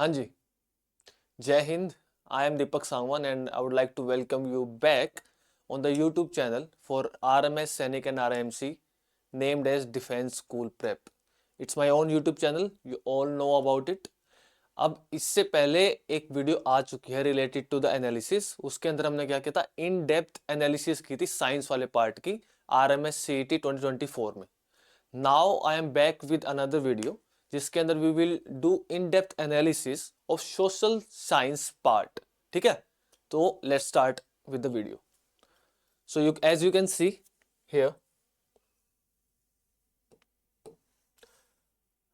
हाँ जी, जय Hind. I am Deepak Sangwan and I would like to welcome you back on the YouTube channel for RMS Sainik and RMC named as Defense School Prep. It's my own YouTube channel, you all know about it. अब इससे पहले एक video आ चुकी है related to the analysis. उसके अंदर हमने क्या किया था, इन डेप्थ एनालिसिस की थी साइंस वाले पार्ट की RMS CET 2024 में। Now I am back with another video जिसके अंदर we will do in depth analysis of social science part. ठीक है, तो let's start with the video. So you as you can see here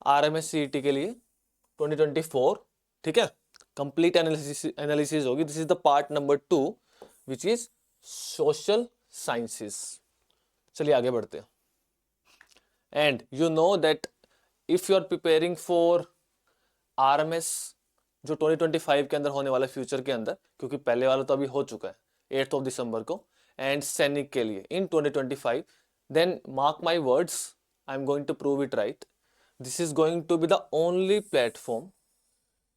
RMS CET के लिए 2024, ठीक है, complete analysis होगी। This is the part number 2 which is social sciences. चलिए आगे बढ़ते हैं। And you know that if you are preparing for RMS जो 2025 के अंदर होने वाला फ्यूचर के अंदर, क्योंकि पहले वाला तो अभी हो चुका है 8 दिसंबर को, एंड सैनिक के लिए in 2025, then mark my words, I am going to prove it right. This is going to be the only platform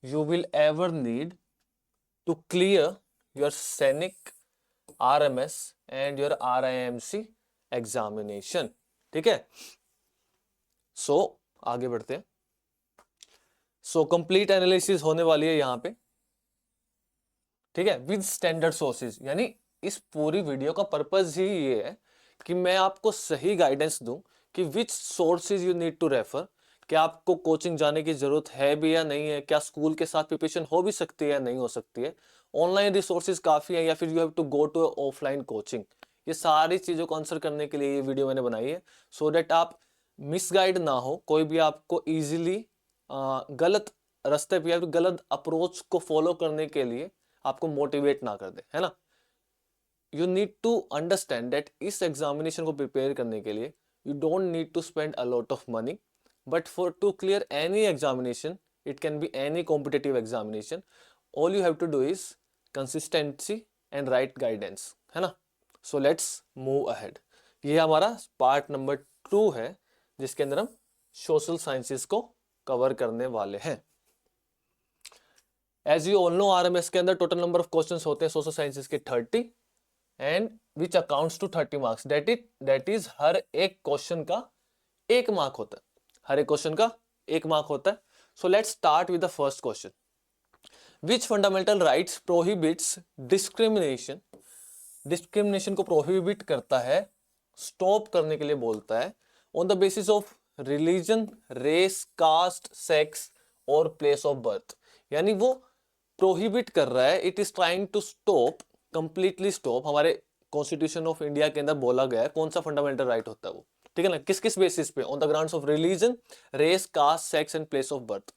you will ever need to clear your सैनिक, RMS and your RIMC examination। ठीक है, सो आगे बढ़ते हैं। So complete analysis होने वाली है यहाँ पे, ठीक है, विद स्टैंडर्ड सोर्सेज। यानी इस पूरी वीडियो का पर्पज ही ये है कि मैं आपको सही गाइडेंस दूं कि which sources you need to refer. क्या आपको कोचिंग जाने की जरूरत है भी या नहीं है, क्या स्कूल के साथ प्रिपरेशन हो भी सकती है या नहीं हो सकती है, ऑनलाइन रिसोर्सेज काफी है या फिर you have to go to offline coaching. ये सारी चीजों को आंसर करने के लिए ये वीडियो मैंने बनाई है, सो दैट आप मिसगाइड ना हो, कोई भी आपको इजीली गलत रास्ते पे या फिर गलत अप्रोच को फॉलो करने के लिए आपको मोटिवेट ना कर दे, है ना। You need to understand that इस एग्जामिनेशन को प्रिपेयर करने के लिए you don't need to spend a lot of money, but for to clear any examination, it can be any competitive examination, all you have to do is consistency and right guidance, है ना। so let's move ahead। ये हमारा part number 2 है जिसके अंदर हम social sciences को cover करने वाले हैं। As you all know RMS के अंदर टोटल नंबर ऑफ क्वेश्चंस होते हैं सोशल साइंसेस के 30 and which accounts to 30 marks. That is हर एक क्वेश्चन का 1 मार्क होता है, हर एक क्वेश्चन का 1 मार्क होता है। So let's start with the first question. Which fundamental rights prohibits discrimination. Discrimination को प्रोहिबिट करता है, स्टॉप करने के लिए बोलता है, on the basis of religion, race, caste, sex और प्लेस ऑफ बर्थ। यानी वो प्रोहिबिट कर रहा है, it is trying to stop, completely stop. हमारे कॉन्स्टिट्यूशन ऑफ इंडिया के अंदर बोला गया है कौन सा फंडामेंटल राइट होता है वो, ठीक है ना, किस किस बेसिस पे, on the grounds of religion, race, caste, sex and place of birth.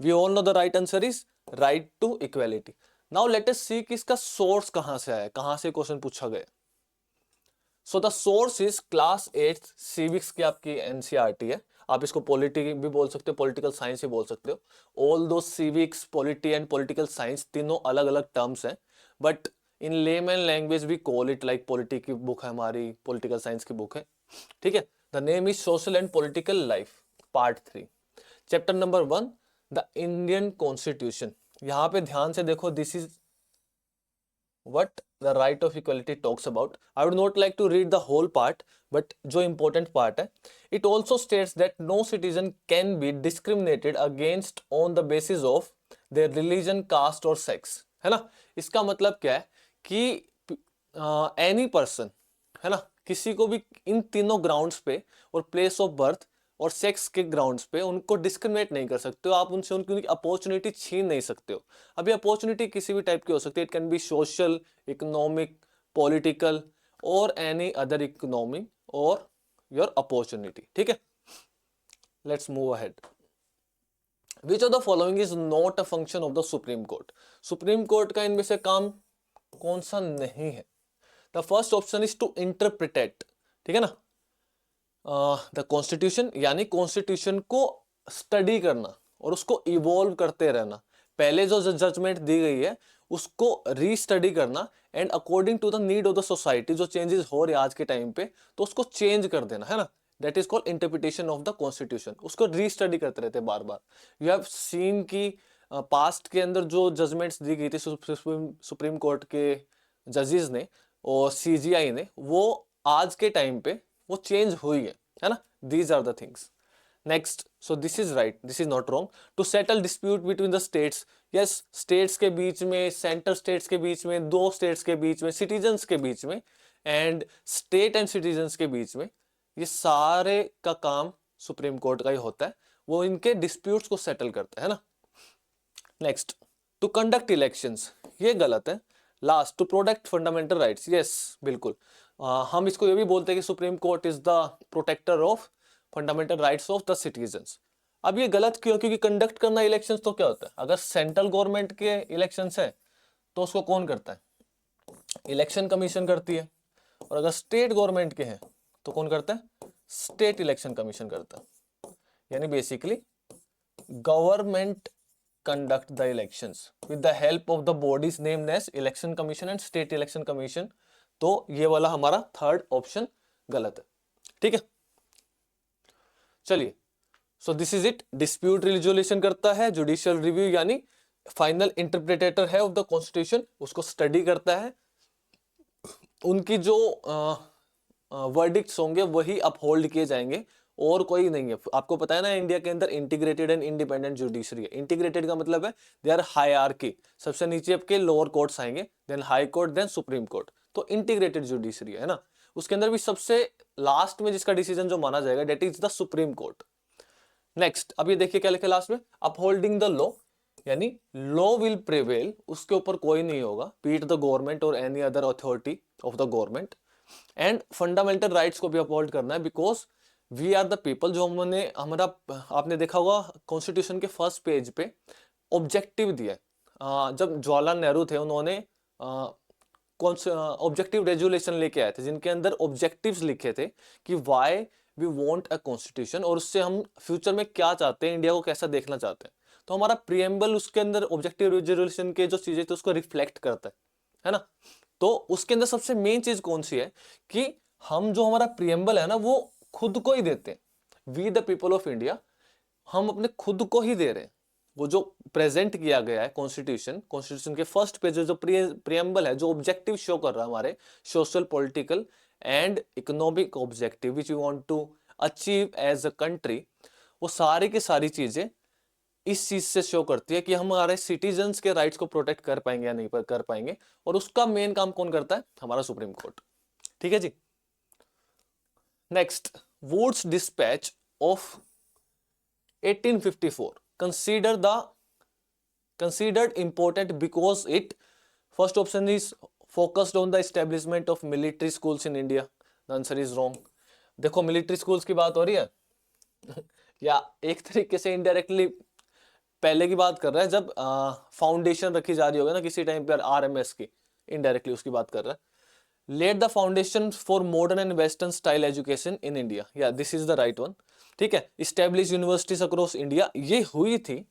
We all know the right answer is right to equality. Now let us see कि इसका सोर्स कहां से आया, कहां से क्वेश्चन पूछा गया। So the source is class 8 civics की आपकी NCERT है। आप इसको पॉलिटी भी बोल सकते हो, पॉलिटिकल साइंस भी बोल सकते हो। Although civics, polity and political science तीनों अलग अलग टर्म्स हैं, but in layman language we call it like polity की बुक है हमारी, पॉलिटिकल साइंस की बुक है, ठीक है। The name is social and political life, part 3, chapter number 1, the Indian constitution. यहां पे ध्यान से देखो, this is what the right of equality talks about। I would not like to read the whole part, but जो important part है, it also states that no citizen can be discriminated against on the basis of their religion, caste और sex, है ना। इसका मतलब क्या है कि any person, है ना, किसी को भी इन तीनों ग्राउंड्स पे और प्लेस ऑफ बर्थ और सेक्स के ग्राउंड्स पे उनको डिस्क्रिमिनेट नहीं कर सकते हो, आप उनसे उनकी अपॉर्चुनिटी छीन नहीं सकते हो। अभी अपॉर्चुनिटी किसी भी टाइप की हो सकती है, it can be social, economic, political और एनी अदर इकोनॉमी और योर अपॉर्चुनिटी, ठीक है। Let's move ahead. Which of the following is not a function of the supreme court. Supreme court का इनमें से काम कौन सा नहीं है। The first option is to interpret, ठीक है ना, द कॉन्स्टिट्यूशन, यानी कॉन्स्टिट्यूशन को स्टडी करना और उसको इवॉल्व करते रहना। पहले जो जजमेंट दी गई है उसको रीस्टडी करना and according to the need of the society, जो चेंजेस हो रहे हैं आज के टाइम पे, तो उसको चेंज कर देना, है ना। That is called interpretation of the constitution. उसको रीस्टडी करते रहते बार बार। यू हैव सीन की पास्ट के अंदर जो जजमेंट्स दी गई थी सुप्रीम कोर्ट के जजेस ने और सीजीआई ने, वो आज के टाइम पे वो चेंज हुई है ना। These are the things. Next, so this is right, this is not wrong. To settle dispute between the states, yes, states के बीच में, सेंटर स्टेट्स के बीच में, दो स्टेट्स के बीच में, सिटीजन्स के बीच में, एंड स्टेट एंड सिटीजन्स के बीच में, ये सारे का काम सुप्रीम कोर्ट का ही होता है। वो इनके डिस्प्यूट्स को सेटल करता है ना। नेक्स्ट, टू कंडक्ट इलेक्शंस, ये गलत है। Last, to protect fundamental rights, yes, बिल्कुल। हम इसको ये भी बोलते हैं कि supreme court is the protector of fundamental rights of the citizens. अब ये गलत क्यों? क्योंकि कंडक्ट करना इलेक्शंस तो क्या होता है? अगर सेंट्रल गवर्नमेंट के इलेक्शंस है तो उसको कौन करता है? इलेक्शन कमीशन करती है। और अगर स्टेट गवर्नमेंट के हैं तो कौन करता है? स्टेट इलेक्शन कमीशन करता है। यानी basically government conduct the elections with the help of the bodies named as election commission and state election commission। तो ये वाला हमारा थर्ड ऑप्शन गलत है। ठीक है, चलिए, सो this is it. Dispute resolution करता है जुडिशियल रिव्यू, यानी फाइनल इंटरप्रिटेटर है ऑफ द कॉन्स्टिट्यूशन, उसको स्टडी करता है, उनकी जो वर्डिक्ट्स होंगे वही अपहोल्ड किए जाएंगे और कोई नहीं है। आपको पता है ना, इंडिया के अंदर इंटीग्रेटेड एंड इंडिपेंडेंट जुडिशरी है। इंटीग्रेटेड का मतलब है दे आर हायरार्की, सबसे नीचे आपके लोअर कोर्ट्स आएंगे, then high court, then supreme court. तो इंटीग्रेटेड जुडिशरी है ना। उसके अंदर भी सबसे लास्ट में जिसका डिसीजन जो माना जाएगा that is the supreme court. Next, अब ये देखिए क्या लिखा लास्ट में, अपहोल्डिंग द लॉ, यानी लॉ विल प्रिवेल, उसके ऊपर कोई नहीं होगा, बीट द गवर्नमेंट और any other authority of the government. And fundamental rights को भी अपहोल्ड करना है, because we are the people. जो हमने हमारा, आपने देखा होगा कॉन्स्टिट्यूशन के फर्स्ट पेज पे ऑब्जेक्टिव दिया है। जब जवाहरलाल नेहरू थे, उन्होंने ऑब्जेक्टिव रेजुलेशन लेके आए थे, जिनके अंदर ऑब्जेक्टिव्स लिखे थे कि why we want a constitution, और उससे हम फ्यूचर में क्या चाहते हैं, इंडिया को कैसा देखना चाहते हैं। तो हमारा प्रियम्बल उसके अंदर ऑब्जेक्टिव रेजुलेशन के जो चीजें थे उसको रिफ्लेक्ट करता है ना। तो उसके अंदर सबसे मेन चीज कौन सी है कि हम जो हमारा प्रियम्बल है ना, वो खुद को ही देते हैं। We the people of India, हम अपने खुद को ही दे रहे हैं। वो जो प्रेजेंट किया गया है कॉन्स्टिट्यूशन के फर्स्ट पेज जो प्रियम्बल है, जो ऑब्जेक्टिव शो कर रहा है हमारे social, political and economic objective which we want to achieve as a country, वो सारी की सारी चीजें इस चीज से शो करती है कि हम हमारे सिटीजन्स के राइट्स को प्रोटेक्ट कर पाएंगे या नहीं कर पाएंगे। और उसका मेन काम कौन करता है? हमारा सुप्रीम कोर्ट। ठीक है जी। Next, Wood's dispatch of 1854 considered important because it, first option is focused on the establishment of military schools in India। The answer is wrong। देखो, मिलिट्री स्कूल्स की बात हो रही है या एक तरीके से इनडायरेक्टली पहले की बात कर रहा है, जब फाउंडेशन रखी जा रही होगी ना किसी टाइम पर आरएमएस की, इनडायरेक्टली उसकी बात कर रहा है। Laid the foundation for modern and western style education in India, या this is the right one. ठीक है, इस्टेब्लिश यूनिवर्सिटीज अक्रॉस इंडिया, ये हुई थी,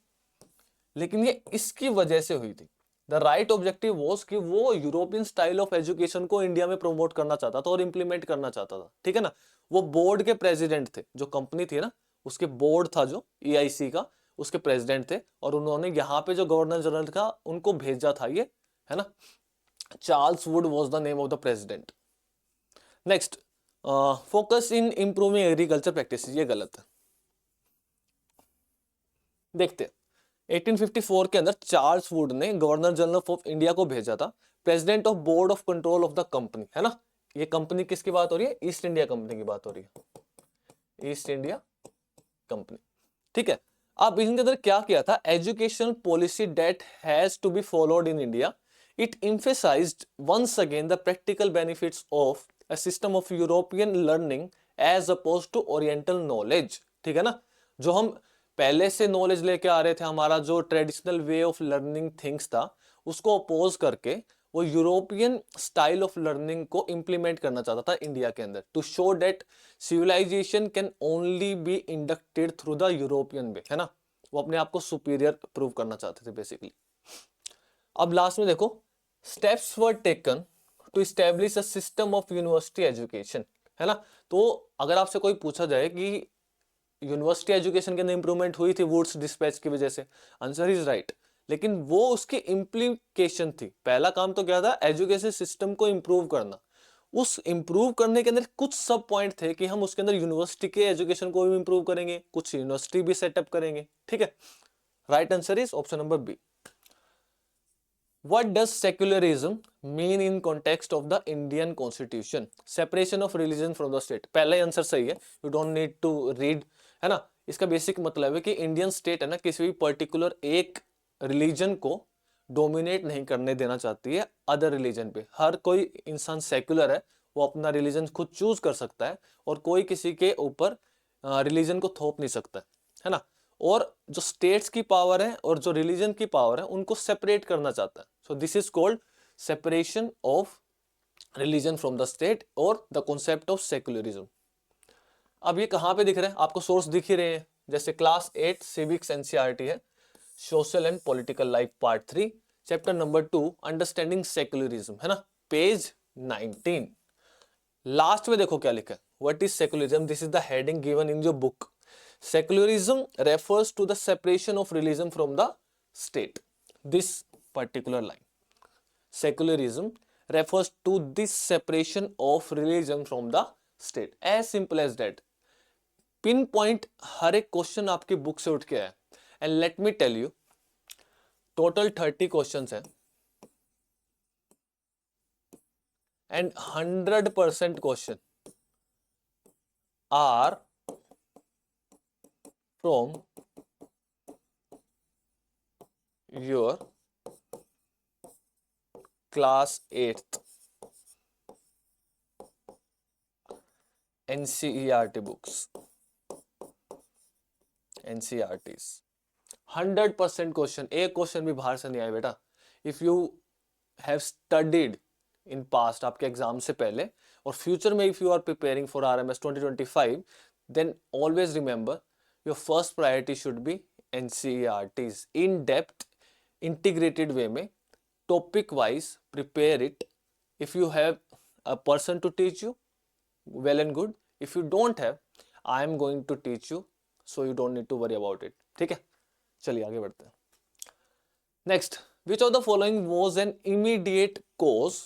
लेकिन ये इसकी वजह से हुई थी। द राइट ऑब्जेक्टिव वॉज कि वो यूरोपियन स्टाइल ऑफ एजुकेशन को इंडिया में प्रमोट करना चाहता था और इंप्लीमेंट करना चाहता था। ठीक है ना। वो बोर्ड के प्रेसिडेंट थे, जो कंपनी थी ना उसके बोर्ड था जो EIC का, उसके प्रेसिडेंट थे, और उन्होंने यहाँ पे जो गवर्नर जनरल था उनको भेजा था, ये है ना, Charles Wood was the name of the president. Next, focus in improving agriculture practice, ये गलत है। देखते 1854 के अंदर चार्ल्स वुड ने गवर्नर जनरल ऑफ इंडिया को भेजा था, president of board of control of the company, है ना। ये कंपनी किसकी बात हो रही है? ईस्ट इंडिया कंपनी की बात हो रही है, ईस्ट इंडिया कंपनी। ठीक है, अब इनके अंदर क्या किया था? Education policy that has to be followed in India, it emphasized once again the practical benefits of a system of European learning as opposed to Oriental knowledge। ठीक है ना, जो हम पहले से नॉलेज लेके आ रहे थे, हमारा जो traditional way of learning things था, उसको अपोज करके वो यूरोपियन स्टाइल ऑफ लर्निंग को इंप्लीमेंट करना चाहता था इंडिया के अंदर, to show that civilisation can only be inducted through the European way, है ना। वो अपने आप को सुपीरियर प्रूव करना चाहते थे बेसिकली। अब लास्ट में देखो, steps were taken to establish a system of university education, है ना। तो अगर आपसे कोई पूछा जाए कि यूनिवर्सिटी एजुकेशन के अंदर इंप्रूवमेंट हुई थी वुड्स डिस्पैच की वजह से, आंसर इज राइट। लेकिन वो उसकी इम्प्लीकेशन थी। पहला काम तो क्या था, एजुकेशन सिस्टम को इम्प्रूव करना। उस इम्प्रूव करने के अंदर कुछ सब पॉइंट थे कि हम उसके अंदर यूनिवर्सिटी के एजुकेशन को भी इम्प्रूव करेंगे, कुछ यूनिवर्सिटी भी सेटअप करेंगे, ठीक है। Right answer is option number B. What does secularism mean in context of the Indian Constitution? Separation of religion from the state. पहला ही आंसर सही है, you don't need to read, है ना। इसका बेसिक मतलब है कि इंडियन स्टेट है ना, किसी भी पर्टिकुलर एक रिलीजन को डोमिनेट नहीं करने देना चाहती है अदर रिलीजन पे। हर कोई इंसान सेक्युलर है, वो अपना रिलीजन खुद चूज कर सकता है और कोई किसी के ऊपर रिलीजन को थोप नहीं सकता है ना। और जो स्टेट्स की पावर है और जो रिलीजन की पावर है उनको सेपरेट करना चाहता है। सो this is called separation of religion from the state और द कॉन्सेप्ट ऑफ सेक्युलरिज्म। अब ये कहां पे दिख रहे हैं आपको? सोर्स दिख ही रहे हैं, जैसे क्लास 8 सिविक्स एनसीईआरटी है, social and political life part 3 chapter number 2 understanding secularism, है ना, पेज 19। लास्ट में देखो क्या लिखा है, what is secularism, this is the heading given in your book. Secularism refers to the separation of religion from the state. This particular line. Secularism refers to this separation of religion from the state. As simple as that. Pinpoint हर एक question आपकी book से उठ के आया। And let me tell you, total 30 questions हैं and 100% question are from your class 8th NCERT books, NCERTs। 100% question, एक question भी बाहर से नहीं आया बेटा। If you have studied in past, आपके एग्जाम से पहले और फ्यूचर में, if you are preparing for RMS 2025, then always remember your first priority should be NCERTs। In depth integrated way में, topic wise prepare it. If you have a person to teach you, well and good. If you don't have, I am going to teach you, so you don't need to worry about it, ठीक है। चलिए आगे बढ़ते हैं। Next, which of the following was an immediate cause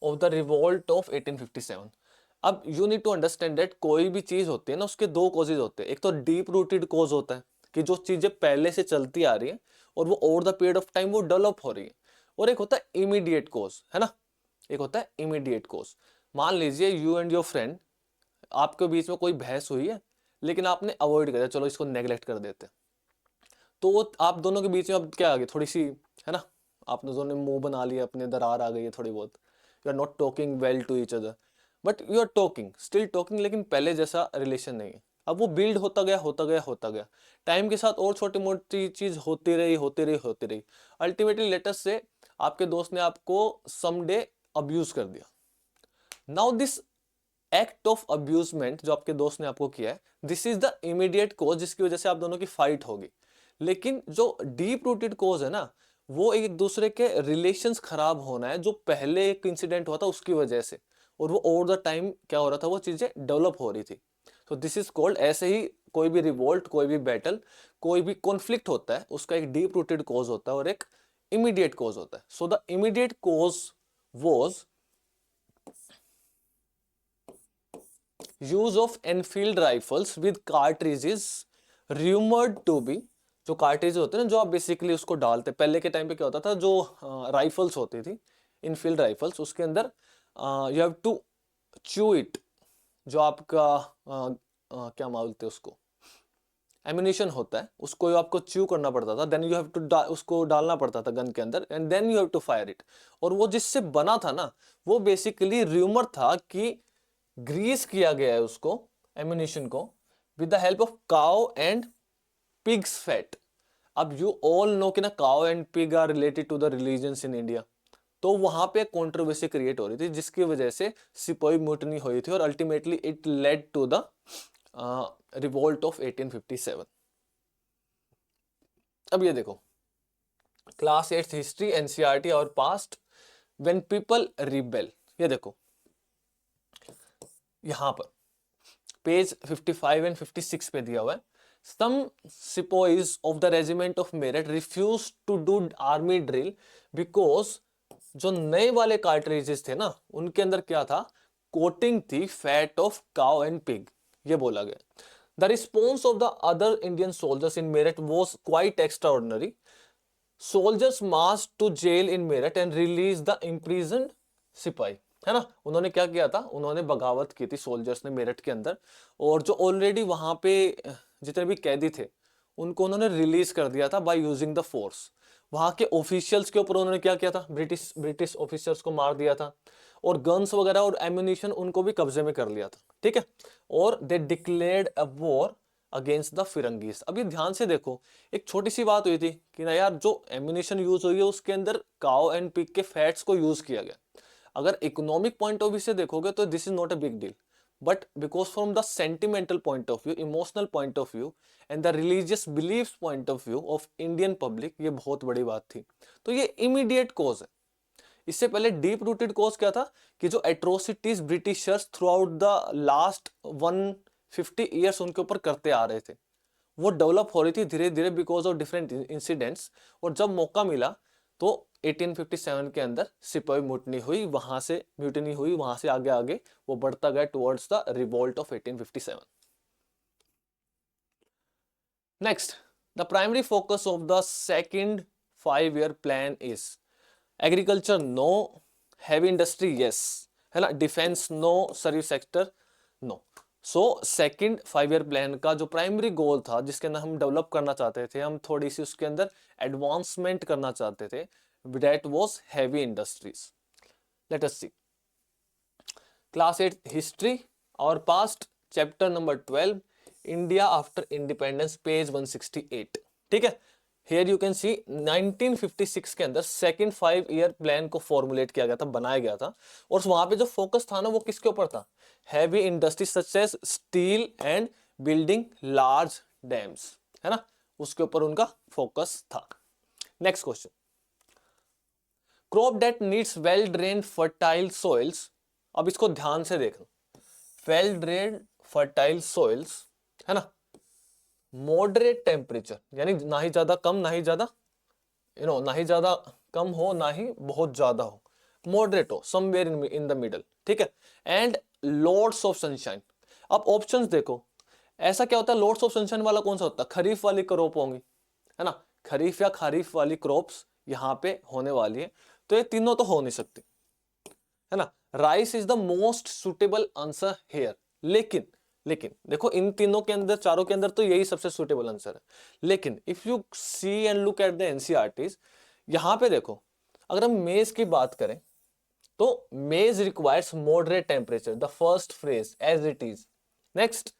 of the revolt of 1857? अब you need to understand that कोई भी चीज होती है ना, उसके दो causes होते हैं। एक तो deep rooted cause होता है कि जो चीजें पहले से चलती आ रही है और वो over the period of time वो डेवलप हो रही है, और एक होता है immediate cause, है ना। एक होता है immediate cause। मान लीजिए यू एंड योर फ्रेंड, आपके बीच में कोई बहस हुई है लेकिन आपने अवॉइड कर दिया, चलो इसको नेग्लेक्ट कर देते हैं, तो वो आप दोनों के बीच में अब क्या आ गई, थोड़ी सी, है ना, आप दोनों ने मुंह बना लिया, अपने दरार आ गई है थोड़ी बहुत। You are not talking well to each other, but you are talking, still talking, लेकिन पहले जैसा रिलेशन नहीं है। अब वो बिल्ड होता गया होता गया होता गया, टाइम के साथ और छोटी मोटी चीज होती रही होती रही होती रही। अल्टीमेटली लेटेस्ट से आपके दोस्त ने आपको समडे अब्यूज कर दिया। Now this act of abusement जो आपके दोस्त ने आपको किया है, दिस इज द इमीडिएट कोज जिसकी वजह से आप दोनों की फाइट होगी। लेकिन जो डीप रूटेड कोज है ना, वो एक दूसरे के रिलेशंस खराब होना है, जो पहले एक इंसिडेंट हुआ था उसकी वजह से, और वो ओवर द टाइम क्या हो रहा था, वो चीजें डेवलप हो रही थी। तो दिस इज कॉल्ड, ऐसे ही कोई भी रिवोल्ट, कोई भी बैटल, कोई भी कॉन्फ्लिक्ट होता है, उसका एक डीप रूटेड कोज होता है और एक इमीडिएट कोज होता है। So the immediate cause was use of Enfield rifles with cartridges rumored to be, जो कार्ट्रिज होते हैं ना, जो आप बेसिकली उसको डालते, पहले के टाइम पे क्या होता था, जो राइफल्स होती थी, इनफील्ड राइफल्स, उसके अंदर you have to chew it, जो आपका क्या बोलते हैं उसको, एम्यूनिशन होता है, उसको आपको च्यू करना पड़ता था, देन यू हैव टू उसको डालना पड़ता था गन के अंदर, and then you have to fire it. और वो जिससे बना था ना, वो बेसिकली रूमर था कि ग्रीस किया गया है उसको, एम्यूनिशन को, with the help of cow and pigs fat. अब यू ऑल नो कि ना cow and pig are related to the religions in India, तो वहां पे कंट्रोवर्सी क्रिएट हो रही थी, जिसकी वजह से सिपाही म्यूटनी हुई थी और ultimately it led to the revolt of 1857। अब ये देखो, क्लास 8 हिस्ट्री एनसीईआरटी और पास्ट, व्हेन पीपल रिबेल, ये देखो यहां पर पेज 55 एंड 56 पे दिया हुआ है। Some sepoys of the regiment of Meerut refused to do army drill because जो नए वाले कार्ट्रिजेस थे ना उनके अंदर क्या था, कोटिंग थी fat of cow and pig, ये बोला गया। The response of the other Indian soldiers in Meerut was quite extraordinary. Soldiers march to jail in Meerut and release the imprisoned sipahi, है ना। उन्होंने क्या किया था, उन्होंने बगावत की थी सोल्जर्स ने मेरठ के अंदर, और जो ऑलरेडी वहां पे जितने भी कैदी थे उनको उन्होंने रिलीज कर दिया था बाय यूजिंग द फोर्स। वहां के ऑफिशियल्स के ऊपर उन्होंने क्या किया था, ब्रिटिश ऑफिसर्स को मार दिया था, और गन्स वगैरह और एम्यूनिशन उनको भी कब्जे में कर लिया था, ठीक है। और they declared a war against the firangis. अभी ध्यान से देखो, एक छोटी सी बात हुई थी कि ना यार, जो एम्यूनिशन यूज हुई है उसके अंदर काउ एंड पिग के फैट्स को यूज किया गया। अगर इकोनॉमिक पॉइंट ऑफ व्यू से देखोगे तो this is not a big deal, but because from the sentimental point of view, emotional point of view and the religious belief point of view of Indian public, ये बहुत बड़ी बात थी। तो ये इमीडिएट कॉज है। इससे पहले डीप रूटेड कॉज क्या था कि जो atrocities Britishers through out the last 150 years उनके ऊपर करते आ रहे थे, वो डेवलप हो रही थी धीरे धीरे बिकॉज ऑफ डिफरेंट इंसिडेंट्स। और जब मौका मिला तो 1857 के अंदर सिपाही म्यूटनी हुई, वहां से म्यूटनी हुई, वहां से आगे आगे वो बढ़ता गया towards the revolt of 1857। Next, the primary focus of the second 5 year plan is agriculture no, heavy industry yes, है ना, defence no, service sector no. So second 5 year plan का जो प्राइमरी गोल था, जिसके अंदर हम डेवलप करना चाहते थे, हम थोड़ी सी उसके अंदर एडवांसमेंट करना चाहते थे, that was heavy industries. Let us see class 8 history और past, chapter number 12, India after independence, page 168, ठीक है। Here you can see 1956 के अंदर सेकंड 5 ईयर प्लान को फॉर्मुलेट किया गया था, बनाया गया था, और वहां पे जो फोकस था ना वो किसके ऊपर था, heavy industry such as steel and building large dams, है ना, उसके ऊपर उनका फोकस था। Next question, crop that needs well drain fertile soils. अब इसको ध्यान से देखो, वेल ड्रेन फर्टाइल सॉइल्स, है ना, मॉडरेट टेम्परेचर, यानी ना ही ज्यादा कम ना ही ज्यादा ना ही ज्यादा कम हो ना ही बहुत ज्यादा हो, मॉडरेट हो, समवेयर इन द मिडल, ठीक है। And lots of sunshine. अब ऑप्शंस देखो, ऐसा क्या होता है, लॉट्स ऑफ सनशाइन वाला कौन सा होता है, खरीफ वाली क्रॉप होंगी, है ना, खरीफ या खरीफ वाली क्रॉप्स यहाँ पे होने वाली है, तो ये तीनों तो हो नहीं सकती, है ना। Rice is the most suitable answer here, लेकिन देखो इन तीनों के अंदर, चारों के अंदर तो यही सबसे सुटेबल आंसर है, लेकिन if you see and look at the NCERTs, यहां पे देखो, अगर हम मेज की बात करें तो maize requires moderate temperature, the first phrase as it is. Next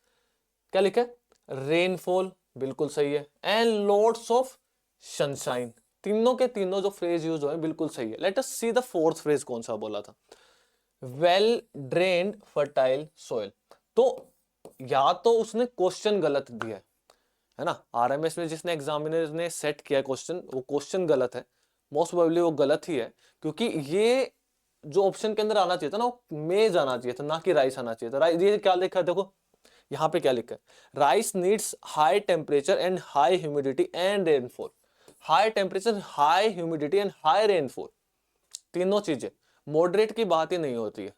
क्या लिखा है, रेनफॉल, बिल्कुल सही है, एंड लॉट्स ऑफ सनशाइन, तीनों के तीनों जो फ्रेज यूज हुए बिल्कुल सही है। Late us see the fourth phrase कौन सा बोला था, वेल ड्रेन्ड फर्टाइल सॉइल। तो या तो उसने क्वेश्चन गलत दिया है ना, आरएमएस में जिसने एग्जामिनर ने सेट किया क्वेश्चन, वो क्वेश्चन गलत है, मोस्ट प्रोबेबली वो गलत ही है, क्योंकि ये जो ऑप्शन के अंदर आना चाहिए था ना, वो मेज आना चाहिए था, ना कि राइस आना चाहिए था। राइस, ये क्या लिखा है देखो, यहाँ पे क्या लिखा है, rice needs high temperature and high humidity and rainfall. High temperature, high humidity and high rainfall, तीनों चीजें, मॉडरेट की बात ही नहीं होती है।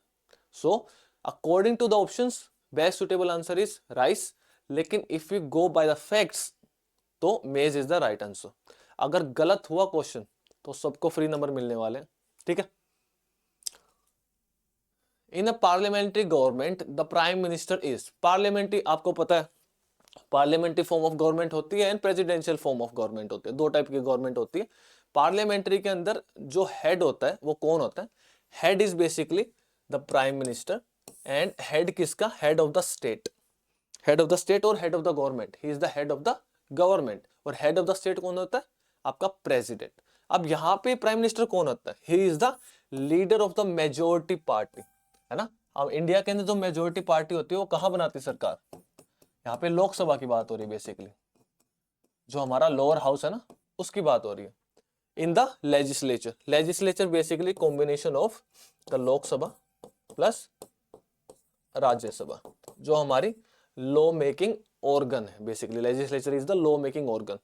So according to the options best suitable answer is rice, लेकिन if you go by the facts तो maize is the right answer. अगर गलत हुआ क्वेश्चन तो सबको फ्री नंबर मिलने वाले हैं, ठीक है। In a parliamentary government the prime minister is, parliamentary आपको पता है, पार्लियामेंट्री फॉर्म ऑफ गवर्नमेंट होती है and presidential form of government होती है, दो टाइप की गवर्नमेंट होती है। पार्लियामेंट्री के अंदर जो हेड होता है वो कौन होता है, head is basically the prime minister, and head किसका, head of the state, head of the state और head of the government, he is the head of the government, और हेड ऑफ द स्टेट कौन होता है, आपका president. अब यहाँ पे प्राइम मिनिस्टर कौन होता है, ही is the leader of the majority party, है ना। अब इंडिया के अंदर जो मेजोरिटी पार्टी होती है वो कहाँ बनाती है सरकार, यहाँ पे लोकसभा की बात हो रही है, बेसिकली जो हमारा लोअर हाउस है ना उसकी बात हो रही है। In the legislature, legislature basically combination of the Lok Sabha plus Rajya Sabha, जो हमारी लॉ मेकिंग ऑर्गन है basically, legislature is the law making organ.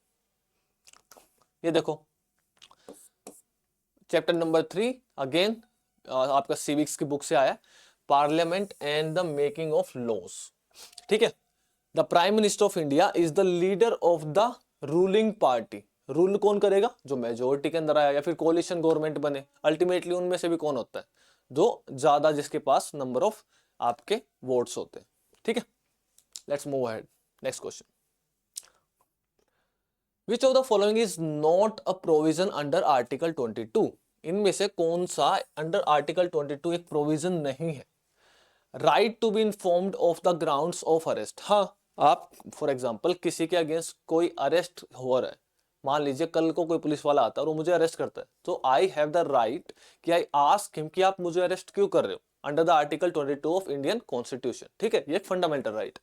ये देखो चैप्टर नंबर 3 अगेन आपका सिविक्स की बुक से आया, parliament and the making of laws. ठीक है, the prime minister of India is the leader of the ruling party. Rule कौन करेगा? जो मेजोरिटी के अंदर आया या फिर कोलिशन गवर्नमेंट बने, अल्टीमेटली उनमें से भी कौन होता है? जो ज्यादा जिसके पास नंबर ऑफ आपके वोट्स होते हैं। ठीक है, let's move ahead, next question. Which of the following is not a provision under article 22? इनमें से कौन सा अंडर आर्टिकल 22 एक प्रोविजन नहीं है? Right to be informed of the grounds of arrest. हाँ, आप फॉर एग्जांपल किसी के अगेंस्ट कोई अरेस्ट हो रहा है, मान लीजिए कल को कोई पुलिस वाला आता है और वो मुझे अरेस्ट करता है, तो आई हैव द राइट कि आई आस्क हिम कि आप मुझे अरेस्ट क्यों कर रहे हो, under the article 22 of Indian constitution. ठीक है, ये एक fundamental right.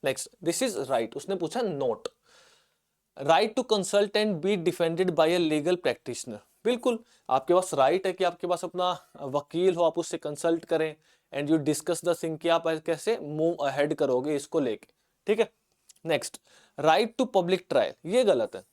Next, this is right, उसने पूछा not. Right to consult and be defended by a legal practitioner. बिल्कुल आपके पास राइट है कि आपके पास अपना वकील हो, आप उससे कंसल्ट करें and you discuss the thing कि आप कैसे मूव अहेड करोगे इसको लेके। ठीक है, next, right to public trial. ये गलत है,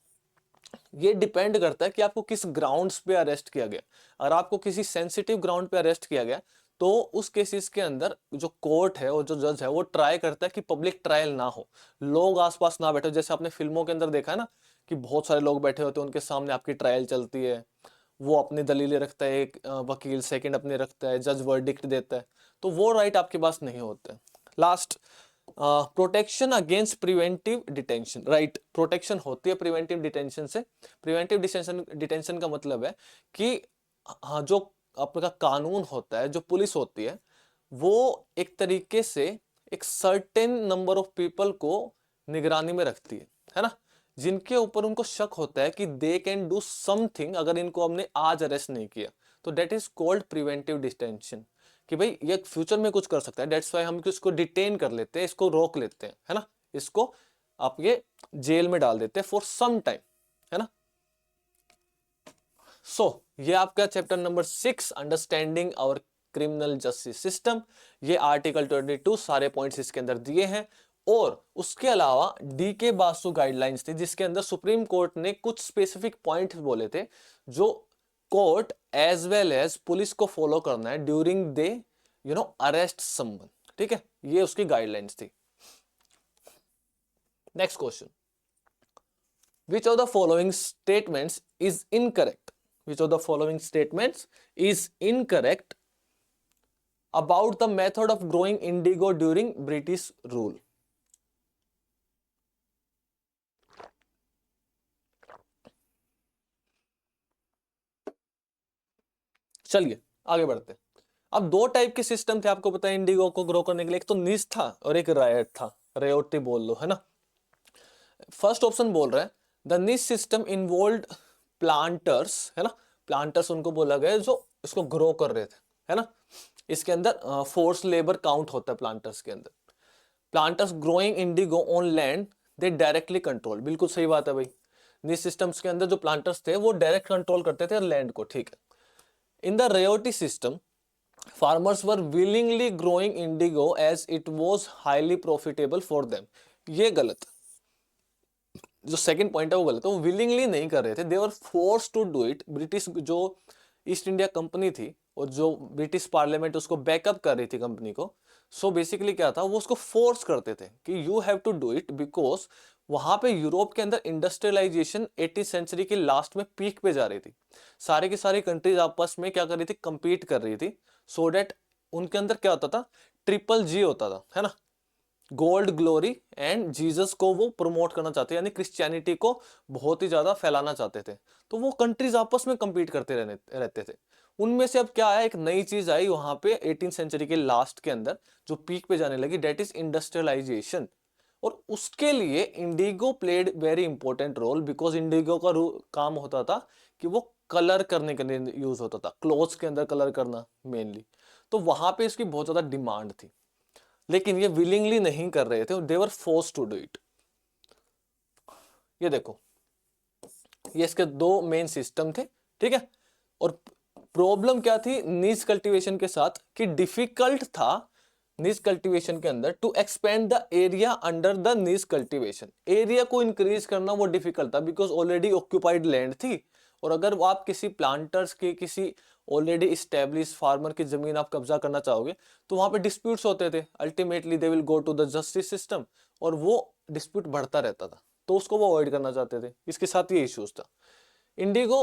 ये डिपेंड करता है कि आपको किस ग्राउंड्स पे अरेस्ट किया गया। अगर आपको किसी सेंसिटिव ग्राउंड पे अरेस्ट किया गया तो उस केसेस के अंदर जो कोर्ट है और जो जज है वो ट्राई करता है कि पब्लिक ट्रायल ना हो, लोग आसपास ना बैठे। जैसे आपने फिल्मों के अंदर देखा है ना कि बहुत सारे लोग बैठे होते हैं, उनके सामने आपकी ट्रायल चलती है, वो अपनी दलीलें रखता है, एक वकील सेकंड अपने रखता है, जज वर्डिक्ट देता है, तो वो राइट आपके पास नहीं होते। Last, protection against preventive detention. Right, protection होती है प्रिवेंटिव डिटेंशन से। प्रिवेंटिव डिटेंशन का मतलब है कि हाँ, जो आपका कानून होता है, जो पुलिस होती है, वो एक तरीके से एक सर्टेन नंबर ऑफ पीपल को निगरानी में रखती है ना, जिनके ऊपर उनको शक होता है कि दे कैन डू समथिंग अगर इनको हमने आज अरेस्ट नहीं किया, तो that is called preventive detention, कि भाई ये फ्यूचर में कुछ कर सकता है, डेट्स वाई हम इसको डिटेन कर लेते हैं, इसको रोक लेते हैं, है ना, इसको आप ये जेल में डाल देते हैं फॉर सम टाइम, है ना। सो ये आपका chapter number 6 understanding our criminal justice system, ये आर्टिकल 22 सारे पॉइंट्स इसके अंदर दिए हैं। और उसके अलावा डीके बासु गाइडलाइंस थी जिसके अंदर सुप्रीम कोर्ट ने कुछ स्पेसिफिक पॉइंट्स बोले थे जो court as well as police को फॉलो करना है ड्यूरिंग दे अरेस्ट समवन। ठीक है, ये उसकी गाइडलाइंस थी। Next question, which of the following statements is incorrect? Which of the following statements is incorrect about the method of growing indigo during British rule? चलिए आगे बढ़ते हैं। अब दो टाइप के सिस्टम थे, आपको पता है इंडिगो को ग्रो करने के लिए, एक तो नीच था और एक रायट था, रेयोटी बोल लो, है ना। फर्स्ट ऑप्शन बोल रहा है द नीच सिस्टम इन्वॉल्व प्लांटर्स, है ना, प्लांटर्स उनको बोला गया जो इसको ग्रो कर रहे थे, है ना। इसके अंदर फोर्स लेबर काउंट होता है प्लांटर्स के अंदर। Planters growing Indigo on land they directly control, बिल्कुल सही बात है भाई। नीच सिस्टम्स के अंदर जो प्लांटर्स थे वो डायरेक्ट कंट्रोल करते थे लैंड को, ठीक है। In the ryoti system farmers were willingly growing indigo as it was highly profitable for them. ये गलत, जो सेकंड पॉइंट है वो गलत है, वो विलिंगली नहीं कर रहे थे, they were force to do it. British जो ईस्ट इंडिया कंपनी थी और जो ब्रिटिश पार्लियामेंट उसको बैकअप कर रही थी कंपनी को, सो बेसिकली क्या था, वो उसको फोर्स करते थे कि you have to do it, because वहां पे यूरोप के अंदर इंडस्ट्रियलाइजेशन 18th सेंचुरी के लास्ट में पीक पे जा रही थी। सारी की सारी कंट्रीज आपस में क्या कर रही थी, कंपीट कर रही थी, सो डेट उनके अंदर क्या होता था, ट्रिपल जी होता था, है ना, गोल्ड ग्लोरी एंड जीसस को वो प्रमोट करना चाहते, यानी क्रिश्चियनिटी को बहुत ही ज्यादा फैलाना चाहते थे। तो वो कंट्रीज आपस में compete करते रहते थे। उनमें से अब क्या आया, एक नई चीज आई वहां पे 18th सेंचुरी के लास्ट के अंदर जो पीक पे जाने लगी, डेट इज इंडस्ट्रियलाइजेशन। और उसके लिए indigo played very important role, because indigo का काम होता था कि वो कलर करने के लिए यूज होता था, क्लोथ्स के अंदर कलर करना मेनली। तो वहां पे इसकी बहुत ज्यादा डिमांड थी, लेकिन ये विलिंगली नहीं कर रहे थे, they were force to do it. ये देखो, ये इसके दो मेन सिस्टम थे, ठीक है। और प्रॉब्लम क्या थी नीच कल्टीवेशन के साथ, कि डिफिकल्ट था नीज कल्टीवेशन के अंदर to expand the area under the nij cultivation, area को इंक्रीज करना वो डिफिकल्ट था बिकॉज ऑलरेडी ऑक्यूपाइड लैंड थी। और अगर वो आप किसी प्लांटर्स के, किसी ऑलरेडी इस्टेब्लिश फार्मर की जमीन आप कब्जा करना चाहोगे तो वहां पे डिस्प्यूट्स होते थे, ultimately they will go to the justice system और वो डिस्प्यूट बढ़ता रहता था, तो उसको वो अवॉइड करना चाहते थे। इसके साथ ये इश्यूज था। इंडिगो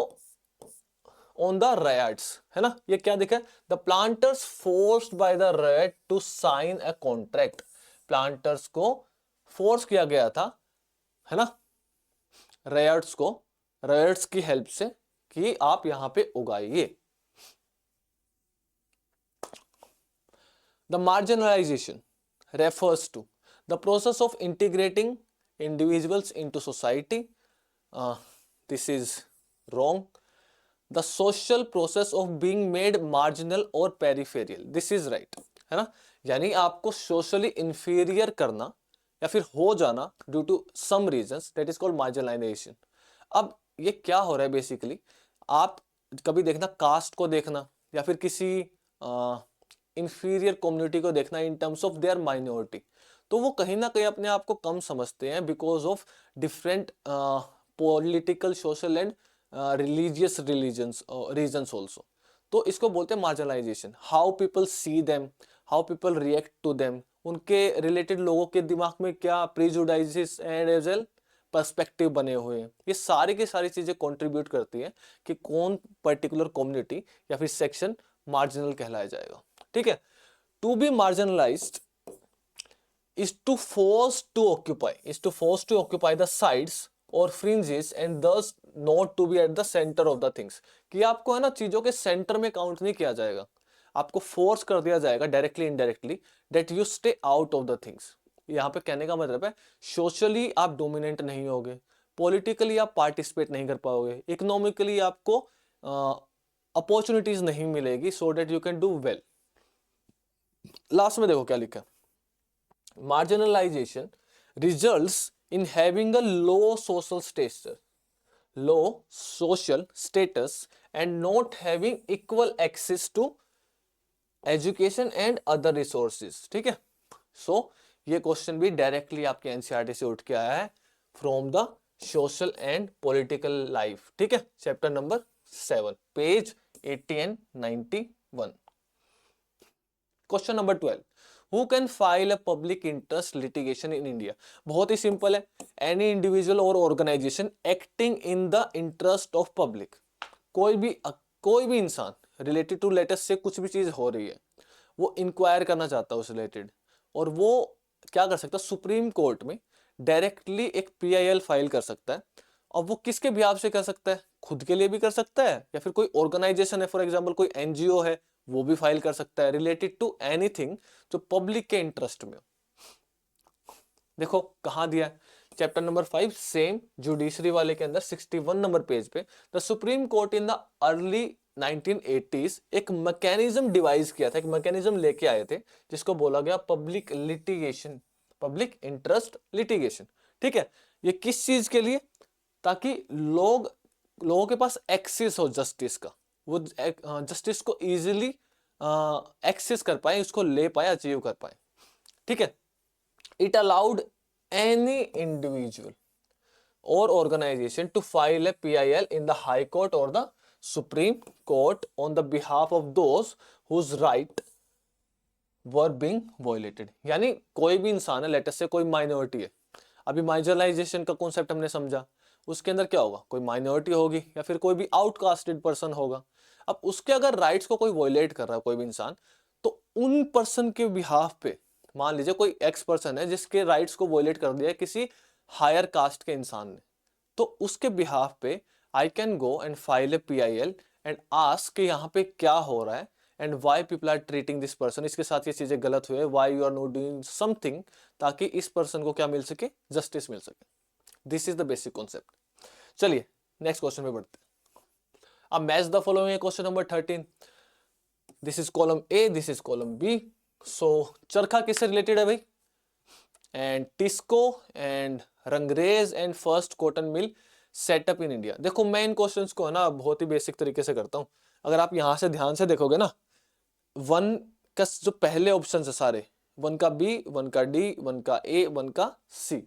ऑन द रायट्स, है ना, ये क्या दिखा है, the planters forced by the ryot to sign a contract, planters को फोर्स किया गया था, है ना, रायट्स को, रायट्स की हेल्प से कि आप यहां पे उगाइए। The marginalisation refers to the process of integrating individuals into society. This is wrong. The social process of being made marginal or peripheral. This is right, है ना, यानी आपको socially inferior करना या फिर हो जाना due to some reasons, that is called marginalization. अब ये क्या हो रहा है बेसिकली, आप कभी देखना कास्ट को देखना या फिर किसी इंफीरियर कम्युनिटी को देखना in terms of their minority, तो वो कहीं ना कहीं अपने आप को कम समझते हैं because of different political, social and religious reasons also. तो इसको बोलते हैं marginalization. How people see them, how people react to them, उनके रिलेटेड लोगों के दिमाग में क्या prejudices and as well perspective बने हुए हैं, ये सारी की सारी चीजें कंट्रीब्यूट करती हैं कि कौन पर्टिकुलर कम्युनिटी या फिर सेक्शन मार्जिनल कहलाया जाएगा। ठीक है, to be marginalized is to force to occupy the sides or fringes and thus not to be at the center of the things, कि आपको, है ना, चीजों के सेंटर में काउंट नहीं किया जाएगा, आपको फोर्स कर दिया जाएगा directly indirectly that you stay out of the things। यहाँ पे कहने का मतलब है सोशली आप डोमिनेंट नहीं होगे, पॉलिटिकली आप पार्टिसिपेट नहीं कर पाओगे, इकोनॉमिकली आपको अपॉर्चुनिटीज नहीं मिलेगी सो that you can do well. Last में देखो क्या लिखा है, marginalization results in having a low social status and not having equal access to education and other resources। ठीक है, सो ये क्वेश्चन भी डायरेक्टली आपके एनसीईआरटी से उठ के आया है from the social and political life. ठीक है, chapter number 7 page 80 and 91। Question number 12, Who can file a public interest litigation in India? बहुत ही सिंपल है, any individual or organization acting in the interest of public। कोई भी इंसान related to latest से कुछ भी चीज हो रही है, वो इंक्वायर करना चाहता है उस रिलेटेड, और वो क्या कर सकता है, सुप्रीम कोर्ट में डायरेक्टली एक PIL फाइल कर सकता है। और वो किसके बिहाफ से कर सकता है, खुद के लिए भी कर सकता है या फिर कोई ऑर्गेनाइजेशन है, फॉर एग्जाम्पल कोई NGO है, वो भी फाइल कर सकता है रिलेटेड टू एनीथिंग जो पब्लिक के इंटरेस्ट में हो। देखो कहां दिया है, चैप्टर नंबर 5 सेम जुडिशरी वाले के अंदर 61 नंबर पेज पे, the supreme court in the early 1980s एक मैकेनिज्म डिवाइस किया था, एक मैकेनिज्म लेके आए थे जिसको बोला गया public litigation, public interest litigation. ठीक है, ये किस चीज के लिए, ताकि लोगों के पास एक्सेस हो जस्टिस का, वो जस्टिस को इजीली एक्सेस कर पाए, उसको ले पाए, अचीव कर पाए। ठीक है, इट अलाउड एनी इंडिविजुअल और organisation to file a PIL in the high court और the supreme court on the behalf of those whose right were being violated. यानी कोई भी इंसान है, लेटेस्ट से कोई माइनॉरिटी है, अभी मार्जिनलाइजेशन का कॉन्सेप्ट हमने समझा, उसके अंदर क्या होगा, कोई माइनॉरिटी होगी या फिर कोई भी आउटकास्टेड पर्सन होगा। अब उसके अगर राइट्स को कोई वॉयलेट कर रहा है कोई भी इंसान, तो उन पर्सन के बिहाफ पे, मान लीजिए कोई एक्स पर्सन है जिसके राइट्स को वॉयलेट कर दिया किसी हायर कास्ट के इंसान ने, तो उसके बिहाफ पे I can go and file a PIL and ask कि यहाँ पे क्या हो रहा है and why people are treating this person, इसके साथ ये चीजें गलत हुए, why you are not doing something, ताकि इस पर्सन को क्या मिल सके, जस्टिस मिल सके। This is the basic concept. चलिए नेक्स्ट क्वेश्चन में बढ़ते हैं। अब match the following question number 13, this is column A, this is column B। So charkha किससे रिलेटेड है भाई, and TISCO and rangrez and first cotton mill setup in India. देखो मैं इन क्वेश्चंस को है ना बहुत ही बेसिक तरीके से करता हूं। अगर आप यहां से ध्यान से देखोगे ना, 1 का जो पहले ऑप्शन है सारे 1 का B, 1 का D, 1 का A, 1 का C,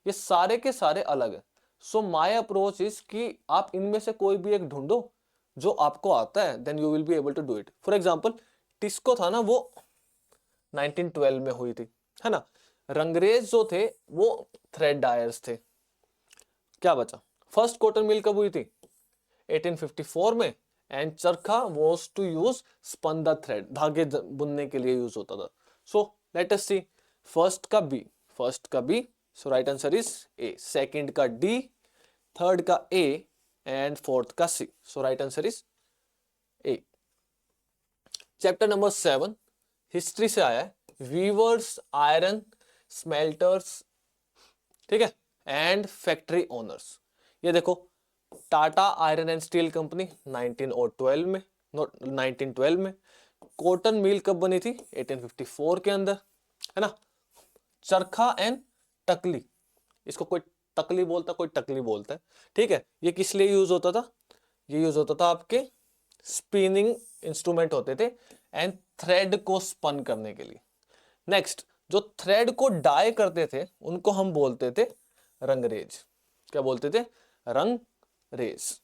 ये सारे के सारे अलग है। सो माय अप्रोच इज कि आप इनमें से कोई भी एक ढूंढो जो आपको आता है, then you will be able to do it. For example Tisco था ना, वो 1912 में हुई थी, है ना। रंगरेज जो थे वो थ्रेड डायर्स थे। क्या बचा? फर्स्ट कॉटन मिल कब हुई थी? 1854 में। And charkha was to use spun the thread, धागे बुनने के लिए यूज होता था। So let us see, first का बी, फर्स्ट का B, so right answer is A. Second का डी, थर्ड का ए एंड फोर्थ का C, so right answer is A. Chapter number 7 history से आया है। वीवर्स, आयरन स्मेल्टर्स, ठीक है, एंड फैक्ट्री ओनर्स। ये देखो, Tata iron and steel company 1912 में। कॉटन मिल कब बनी थी? 1854 के अंदर, है ना। चरखा एंड टकली, इसको कोई तकली बोलता, कोई टकली बोलता है, ठीक है। ये किस लिए यूज होता था? ये यूज होता था आपके स्पिनिंग इंस्ट्रूमेंट होते थे एंड थ्रेड को स्पन करने के लिए। नेक्स्ट, जो थ्रेड को डाई करते थे उनको हम बोलते थे रंगरेज। क्या बोलते थे? रंगरेज।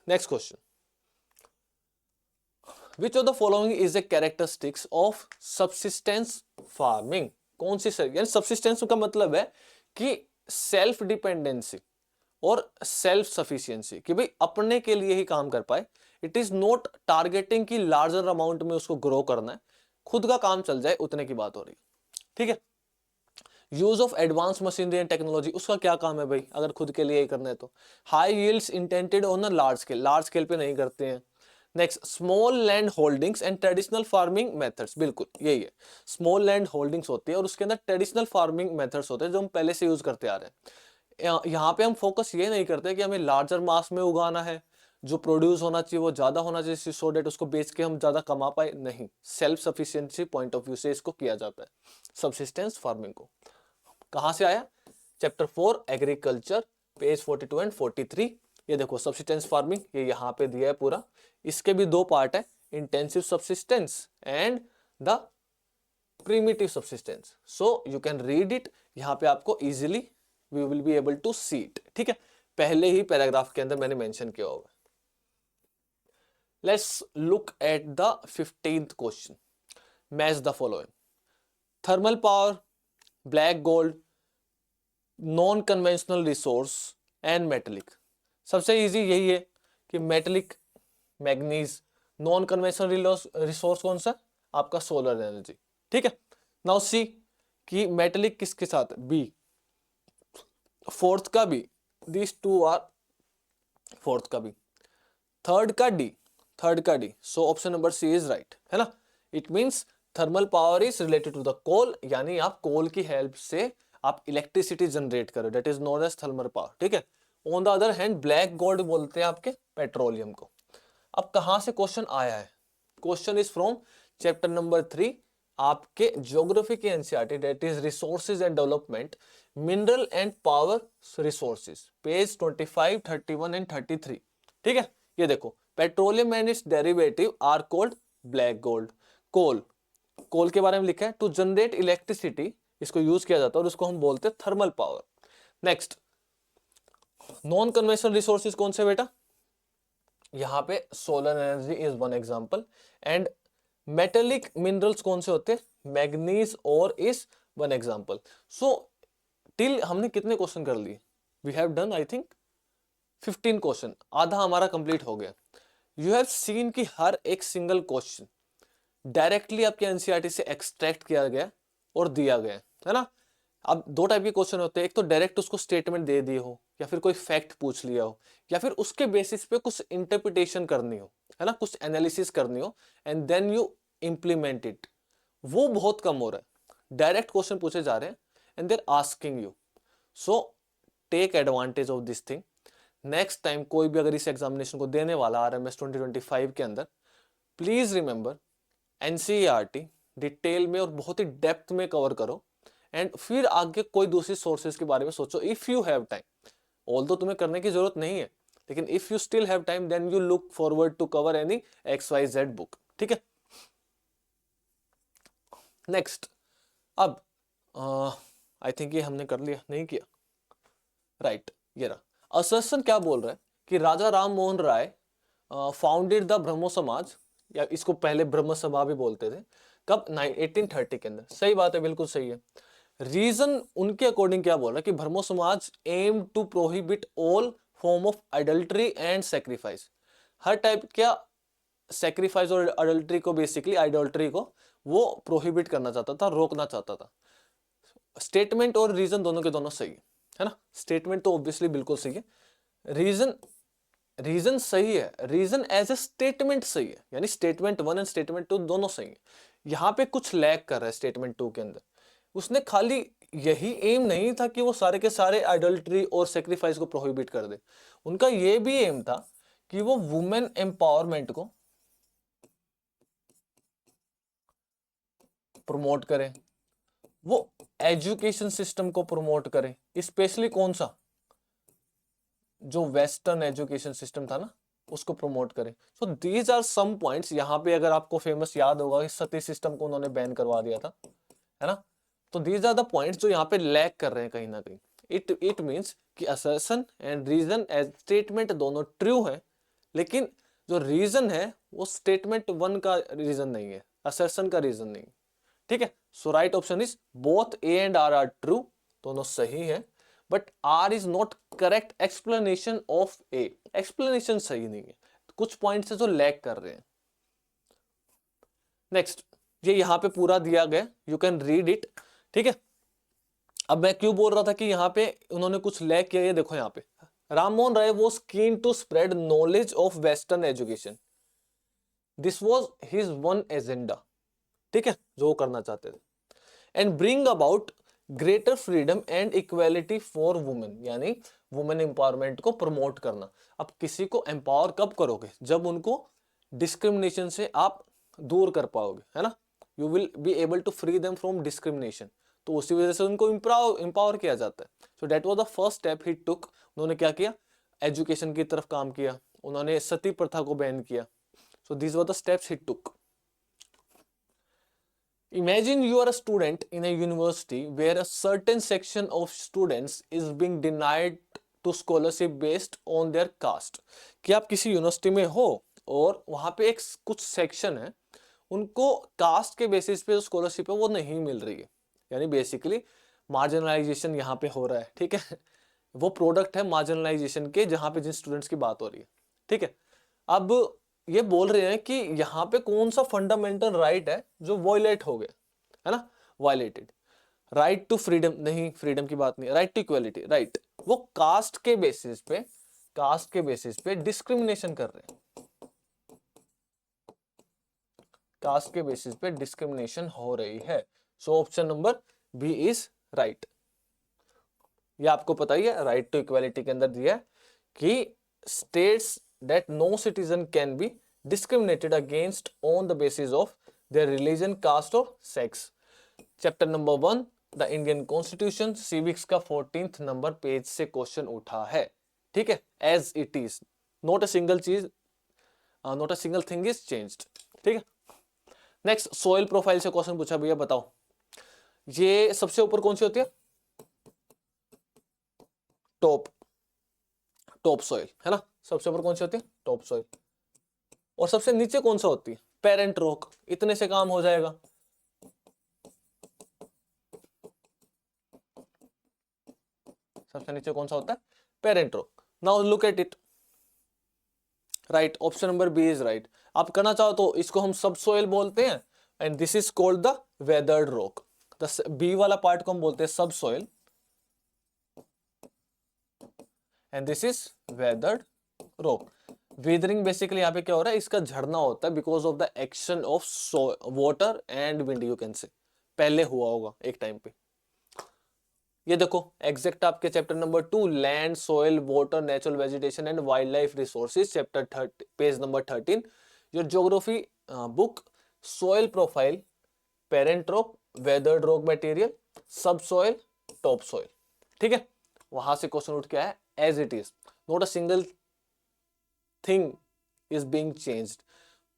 Next question, which of the following is a characteristics of subsistence farming? कौन सी सर, यानी सबसिस्टेंस का मतलब है कि सेल्फ डिपेंडेंसी और सेल्फ सफिशियंसी, कि भाई अपने के लिए ही काम कर पाए। इट इज नॉट टारगेटिंग की लार्जर अमाउंट में उसको ग्रो करना है, खुद का काम चल जाए उतने की बात हो रही है, ठीक है। Use of advance machinery and technology, उसका क्या काम है भाई, अगर खुद के लिए ही करना है तो। High yields intended on a large scale पे नहीं करते हैं। Next, small land holdings and traditional farming methods, बिल्कुल यही है। स्मॉल लैंड होल्डिंग्स होती है और उसके अंदर ट्रेडिशनल फार्मिंग मेथड्स होते हैं जो हम पहले से यूज करते आ रहे हैं। यहाँ पे हम फोकस ये नहीं करते कि हमें लार्जर मास में उगाना है, जो प्रोड्यूस होना चाहिए वो ज्यादा होना चाहिए, सो डेट उसको बेच के हम ज्यादा कमा पाए, नहीं। Self sufficiency point of view से इसको किया जाता है, सबसिस्टेंस फार्मिंग को। कहां से आया? Chapter 4 agriculture, page 42 and 43। ये देखो सब्सिस्टेंस फार्मिंग, ये यहाँ पे दिया है पूरा। इसके भी दो पार्ट है, intensive subsistence and the primitive subsistence. So you can read it, यहाँ पे आपको easily we will be able to see it, ठीक है। पहले ही पैराग्राफ के अंदर मैंने मेंशन किया होगा। Let's look at the 15th question. Match the following, thermal power, black gold, non conventional resource and metallic. सबसे इजी यही है कि metallic, manganese. Non conventional resource कौन सा? आपका सोलर एनर्जी, ठीक है। नाउ सी कि मेटेलिक किसके साथ? बी। फोर्थ का B, this two are fourth का बी। थर्ड का डी, थर्ड का D, so option number C is right, है ना। It means thermal power is related to the coal, यानी आप कोल की हेल्प से आप इलेक्ट्रिसिटी जनरेट करो, that is known as thermal power, ठीक है। On the other hand black gold बोलते हैं आपके पेट्रोलियम को। अब कहां से क्वेश्चन आया है? Question is from chapter number 3 आपके ज्योग्राफी के NCERT, that is resources and development, mineral and power resources, page 25, 31 and 33, ठीक है। ये देखो, petroleum and its derivative are called black gold. Coal, coal के बारे में लिखा है, टू जनरेट इलेक्ट्रिसिटी इसको यूज किया जाता है और उसको हम बोलते हैं thermal power. Next, non conventional resources कौन से बेटा? यहां पे solar energy is one example. And metallic minerals कौन से होते हैं? मैग्नीज और is one example. So till हमने कितने क्वेश्चन कर लिए? We have done I think 15 question, आधा हमारा कंप्लीट हो गया। यू हैव सीन कि हर एक सिंगल क्वेश्चन डायरेक्टली आपके एनसीईआरटी से एक्सट्रैक्ट किया गया और दिया गया, है ना। अब दो टाइप के क्वेश्चन होते हैं, एक तो डायरेक्ट उसको स्टेटमेंट दे दिए हो, या फिर कोई फैक्ट पूछ लिया हो, या फिर उसके बेसिस पे कुछ इंटरप्रिटेशन करनी हो, है ना, कुछ एनालिसिस करनी हो, and then you implement it. वो बहुत कम हो रहा है, डायरेक्ट क्वेश्चन पूछे जा रहे हैं and they're asking you. So take advantage of this thing. Next time कोई भी अगर इस एग्जामिनेशन को देने वाला आरएमएस 2025 के अंदर, प्लीज रिमेंबर एनसीईआरटी डिटेल में और बहुत ही डेप्थ में कवर करो, एंड फिर आगे कोई दूसरी सोर्सेज के बारे में सोचो if you have time. Although तुम्हें करने की जरूरत नहीं है, लेकिन if you still have time then you look forward to cover any XYZ book, ठीक है। नेक्स्ट, अब आई थिंक ये हमने कर लिया, नहीं किया, राइट ये रहा। असर्शन क्या बोल रहा है कि राजा राम मोहन राय फाउंडेड द ब्रह्मो समाज, या इसको पहले ब्रह्म सभा भी बोलते थे, कब? 1830 के अंदर। सही बात है, बिल्कुल सही है। रीजन उनके अकॉर्डिंग क्या बोल रहा है कि Brahmo Samaj aim to prohibit all form of adultery and sacrifice. हर टाइप क्या सेक्रीफाइस और अडल्ट्री को, बेसिकली आइडोल्ट्री को वो प्रोहिबिट करना चाहता था, रोकना चाहता था। स्टेटमेंट और रीजन दोनों के दोनों सही है ना। स्टेटमेंट तो ऑब्वियसली बिल्कुल सही है, रीजन रीजन सही है, रीजन एज ए स्टेटमेंट सही है, यानी स्टेटमेंट 1 एंड स्टेटमेंट 2 दोनों सही है। यहाँ पे कुछ लैग कर रहा है स्टेटमेंट 2 के अंदर। उसने खाली यही एम नहीं था कि वो सारे के सारे आइडल्ट्री और सेक्रीफाइस को प्रोहिबिट कर दे, उनका ये भी एम था कि वो वुमेन एम्पावरमेंट को प्रमोट करें, वो एजुकेशन सिस्टम को प्रमोट करें, स्पेशली कौन सा, जो वेस्टर्न एजुकेशन सिस्टम था ना, उसको प्रमोट करें। So these are some points. यहाँ पे अगर आपको फेमस याद होगा कि सती सिस्टम को उन्होंने बैन करवा दिया था, है ना। तो दीज आर द पॉइंट्स जो यहाँ पे लैक कर रहे हैं कहीं ना कहीं। इट मींस कि assertion and reason as statement दोनों ट्रू है, लेकिन जो रीजन है वो स्टेटमेंट 1 का रीजन नहीं है, असर्शन का रीजन नहीं। ठीक है, so right option is both A and R true, दोनों सही है, but R is not correct explanation of A. Explanation सही नहीं है, कुछ पॉइंट्स है जो लैग कर रहे हैं। नेक्स्ट, ये यहां पे पूरा दिया गया, यू कैन रीड इट। ठीक है, अब मैं क्यों बोल रहा था कि यहाँ पे उन्होंने कुछ लैग किया, ये देखो यहाँ पे Rammohan Roy was keen to spread knowledge of western education, this was his one agenda. ठीक है, जो करना चाहते थे, and bring about greater freedom and equality for women, यानी वुमेन एम्पावरमेंट को प्रमोट करना। अब किसी को एम्पावर कब करोगे? जब उनको डिस्क्रिमिनेशन से आप दूर कर पाओगे, है ना। You will be able to free them from discrimination, तो उसी वजह से उनको एम्पावर किया जाता है। So that was the first step ही टुक। उन्होंने क्या किया? एजुकेशन की तरफ काम किया, उन्होंने सती प्रथा को बैन किया। So these were the steps he took. Imagine you are a student in a university where a certain section of students is being denied to scholarship based on their caste। कि आप किसी university में हो और वहां पे एक कुछ सेक्शन है, उनको कास्ट के बेसिस पे जो स्कॉलरशिप है वो नहीं मिल रही है, यानी बेसिकली मार्जिनलाइजेशन यहाँ पे हो रहा है। ठीक है, वो प्रोडक्ट है मार्जिनलाइजेशन के, जहां पे जिन स्टूडेंट्स की बात हो रही है। ठीक है, अब ये बोल रहे हैं कि यहाँ पे कौन सा फंडामेंटल राइट है जो वॉयलेट हो गया, है ना, वायलेटेड। राइट टू फ्रीडम नहीं, फ्रीडम की बात नहीं, राइट टू इक्वालिटी, राइट। वो कास्ट के बेसिस पे डिस्क्रिमिनेशन कर रहे हैं, कास्ट के बेसिस पे डिस्क्रिमिनेशन हो रही है। So option number B is right. ये आपको पता ही है, राइट टू इक्वालिटी के अंदर दिया है कि states that no citizen can be discriminated against on the basis of their religion, caste और sex. Chapter number 1 the Indian constitution, civics का 14th नंबर पेज से क्वेश्चन उठा है। ठीक है, as it is, not a single चीज, not a single thing is changed. ठीक है, नेक्स्ट सॉइल प्रोफाइल से क्वेश्चन पूछा, भैया बताओ ये सबसे ऊपर कौन सी होती है? टॉप, टॉप सॉइल, है ना। सबसे ऊपर कौन सी होती है? Top soil. और सबसे नीचे कौन सा होती है? Parent rock. इतने से काम हो जाएगा। सबसे नीचे कौन सा होता है? Parent rock. Now look at it, right, option number B is right. आप करना चाहो तो इसको हम सब सोइल बोलते हैं, and this is called the weathered rock. B वाला पार्ट को हम बोलते हैं subsoil, and this is weathered rock. Weathering basically यहाँ पे क्या हो रहा है? इसका झड़ना होता है because of the action of water and wind, you can say. पहले हुआ होगा एक टाइम पे। ये देखो एग्जैक्ट आपके chapter number 2 land, soil, water, natural vegetation and wildlife resources, chapter 30 page number 13, your geography book, soil profile, parent rock, weathered rock material, subsoil, top soil. ठीक है, वहां से क्वेश्चन उठ के आया as it is, not a single thing is being changed.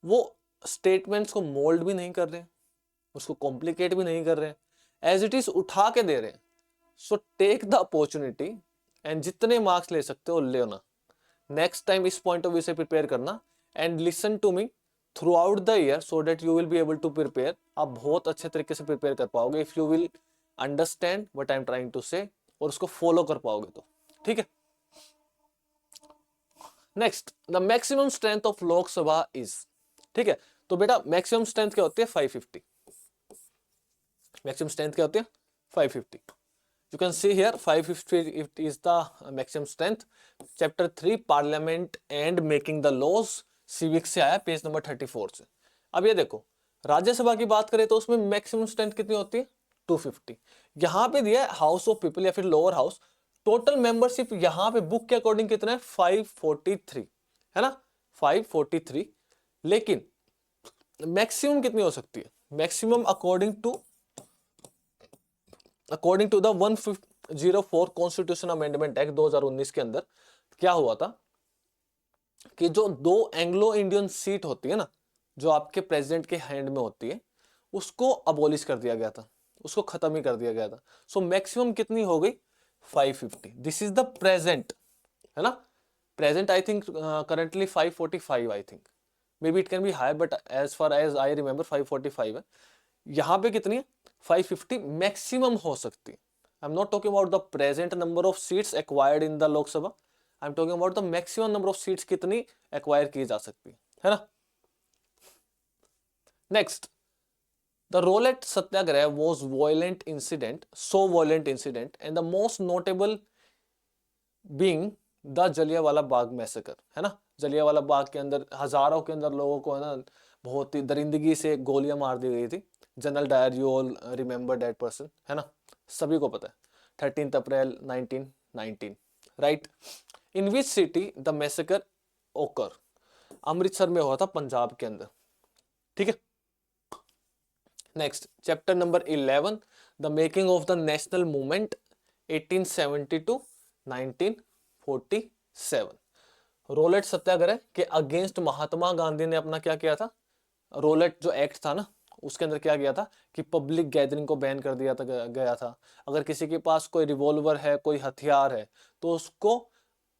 वो statements को mould भी नहीं कर रहे, उसको कॉम्प्लिकेट भी नहीं कर रहे, एज इट इज उठा के दे रहे हैं। So take the opportunity and जितने मार्क्स ले सकते हो ले ना। नेक्स्ट टाइम इस पॉइंट ऑफ व्यू से प्रिपेयर करना and listen to me throughout the year so that you will be able to prepare. आप बहुत अच्छे तरीके से प्रिपेयर कर पाओगे if you will understand what I am trying to say, और उसको फॉलो कर पाओगे तो। ठीक है, next the maximum strength of Lok Sabha is. ठीक है, तो बेटा मैक्सिमम स्ट्रेंथ क्या होती है? 550। मैक्सिमम स्ट्रेंथ क्या होती है? 550। You can see here 550 is the maximum strength. Chapter 3 parliament and making the laws, civics से आया, पेज नंबर 34 से। अब ये देखो राज्यसभा की बात करें तो उसमें मैक्सिमम स्ट्रेंथ कितनी होती है? 250। यहाँ पे दिया है हाउस ऑफ पीपल या फिर लोअर हाउस, टोटल मेंबरशिप यहाँ पे बुक के अकॉर्डिंग कितना है? 543 है ना, 543। लेकिन मैक्सिमम कितनी हो सकती है? Maximum according to the 104 constitution amendment act 2019 के अंदर क्या हुआ था कि जो 2 एंग्लो इंडियन सीट होती है ना, जो आपके प्रेसिडेंट के हैंड में होती है, उसको अबॉलिश कर दिया गया था, उसको खत्म ही कर दिया गया था। सो मैक्सिमम कितनी हो गई? 550। दिस इज द प्रेजेंट, है ना, present I think currently 545 I think, maybe it can be higher but as far as I remember 545 है। यहाँ पे कितनी है? 550 मैक्सिमम हो सकती है। I am not talking about the present number of seats acquired in the Lok Sabha, I am talking about the maximum number of seats कितनी acquire की जा सकती है ना। Next the Rowlatt satyagraha was violent incident, so violent incident and the most notable being the Jallianwala Bagh massacre, है ना। जलियांवाला बाग के अंदर हजारों के अंदर लोगों को, है ना, बहुत ही दरिंदगी से गोलियां मार दी गई थी। General Dyer, you all remember that person, है ना, सभी को पता है। 13 April 1919, right. In which city the massacre occur? Amritsar में हुआ था, पंजाब के अंदर। ठीक है, next chapter number 11 the making of the national movement 1870 to 1947। Rowlatt satyagraha के अगेंस्ट महात्मा गांधी ने अपना क्या किया था? रोलेट जो एक्ट था ना, उसके अंदर क्या किया था कि पब्लिक गैदरिंग को बैन कर दिया गया था। अगर किसी के पास कोई रिवॉल्वर है, कोई हथियार है, तो उसको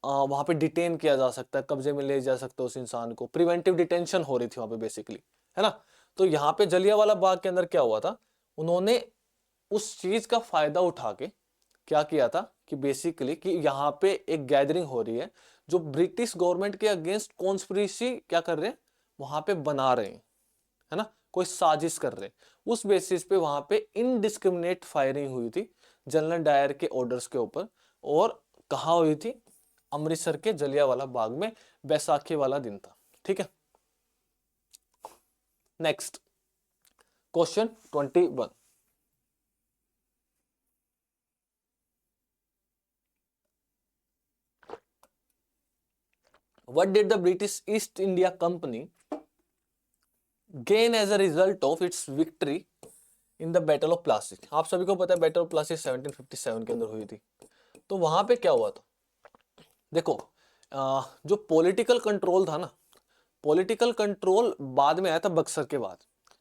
वहां पे डिटेन किया जा सकता है, कब्जे में ले जा सकता है उस इंसान को। प्रिवेंटिव डिटेंशन हो रही थी वहां पे बेसिकली, है ना। तो यहाँ पे जलियांवाला बाग के अंदर क्या हुआ था, उन्होंने उस चीज का फायदा उठा के क्या किया था कि बेसिकली कि यहाँ पे एक गैदरिंग हो रही है जो ब्रिटिश गवर्नमेंट के अगेंस्ट कॉन्स्पिरेसी क्या कर रहे हैं, वहां पे बना रहे हैं, है ना, कोई साजिश कर रहे हैं। उस बेसिस पे वहां पे इनडिस्क्रिमिनेट फायरिंग हुई थी जनरल डायर के ऑर्डर्स के ऊपर। और कहाँ हुई थी? अमृतसर के जलियांवाला बाग में, बैसाखी वाला दिन था। ठीक है, next question 21। What did the British East India Company gain as a result of its victory in the Battle of Plassey? आप सभी को पता है बैटल ऑफ प्लासी 1757 के अंदर हुई थी। तो वहां पे क्या हुआ था? देखो जो पॉलिटिकल कंट्रोल था ना, पॉलिटिकल कंट्रोल बाद में आया था बक्सर के बाद,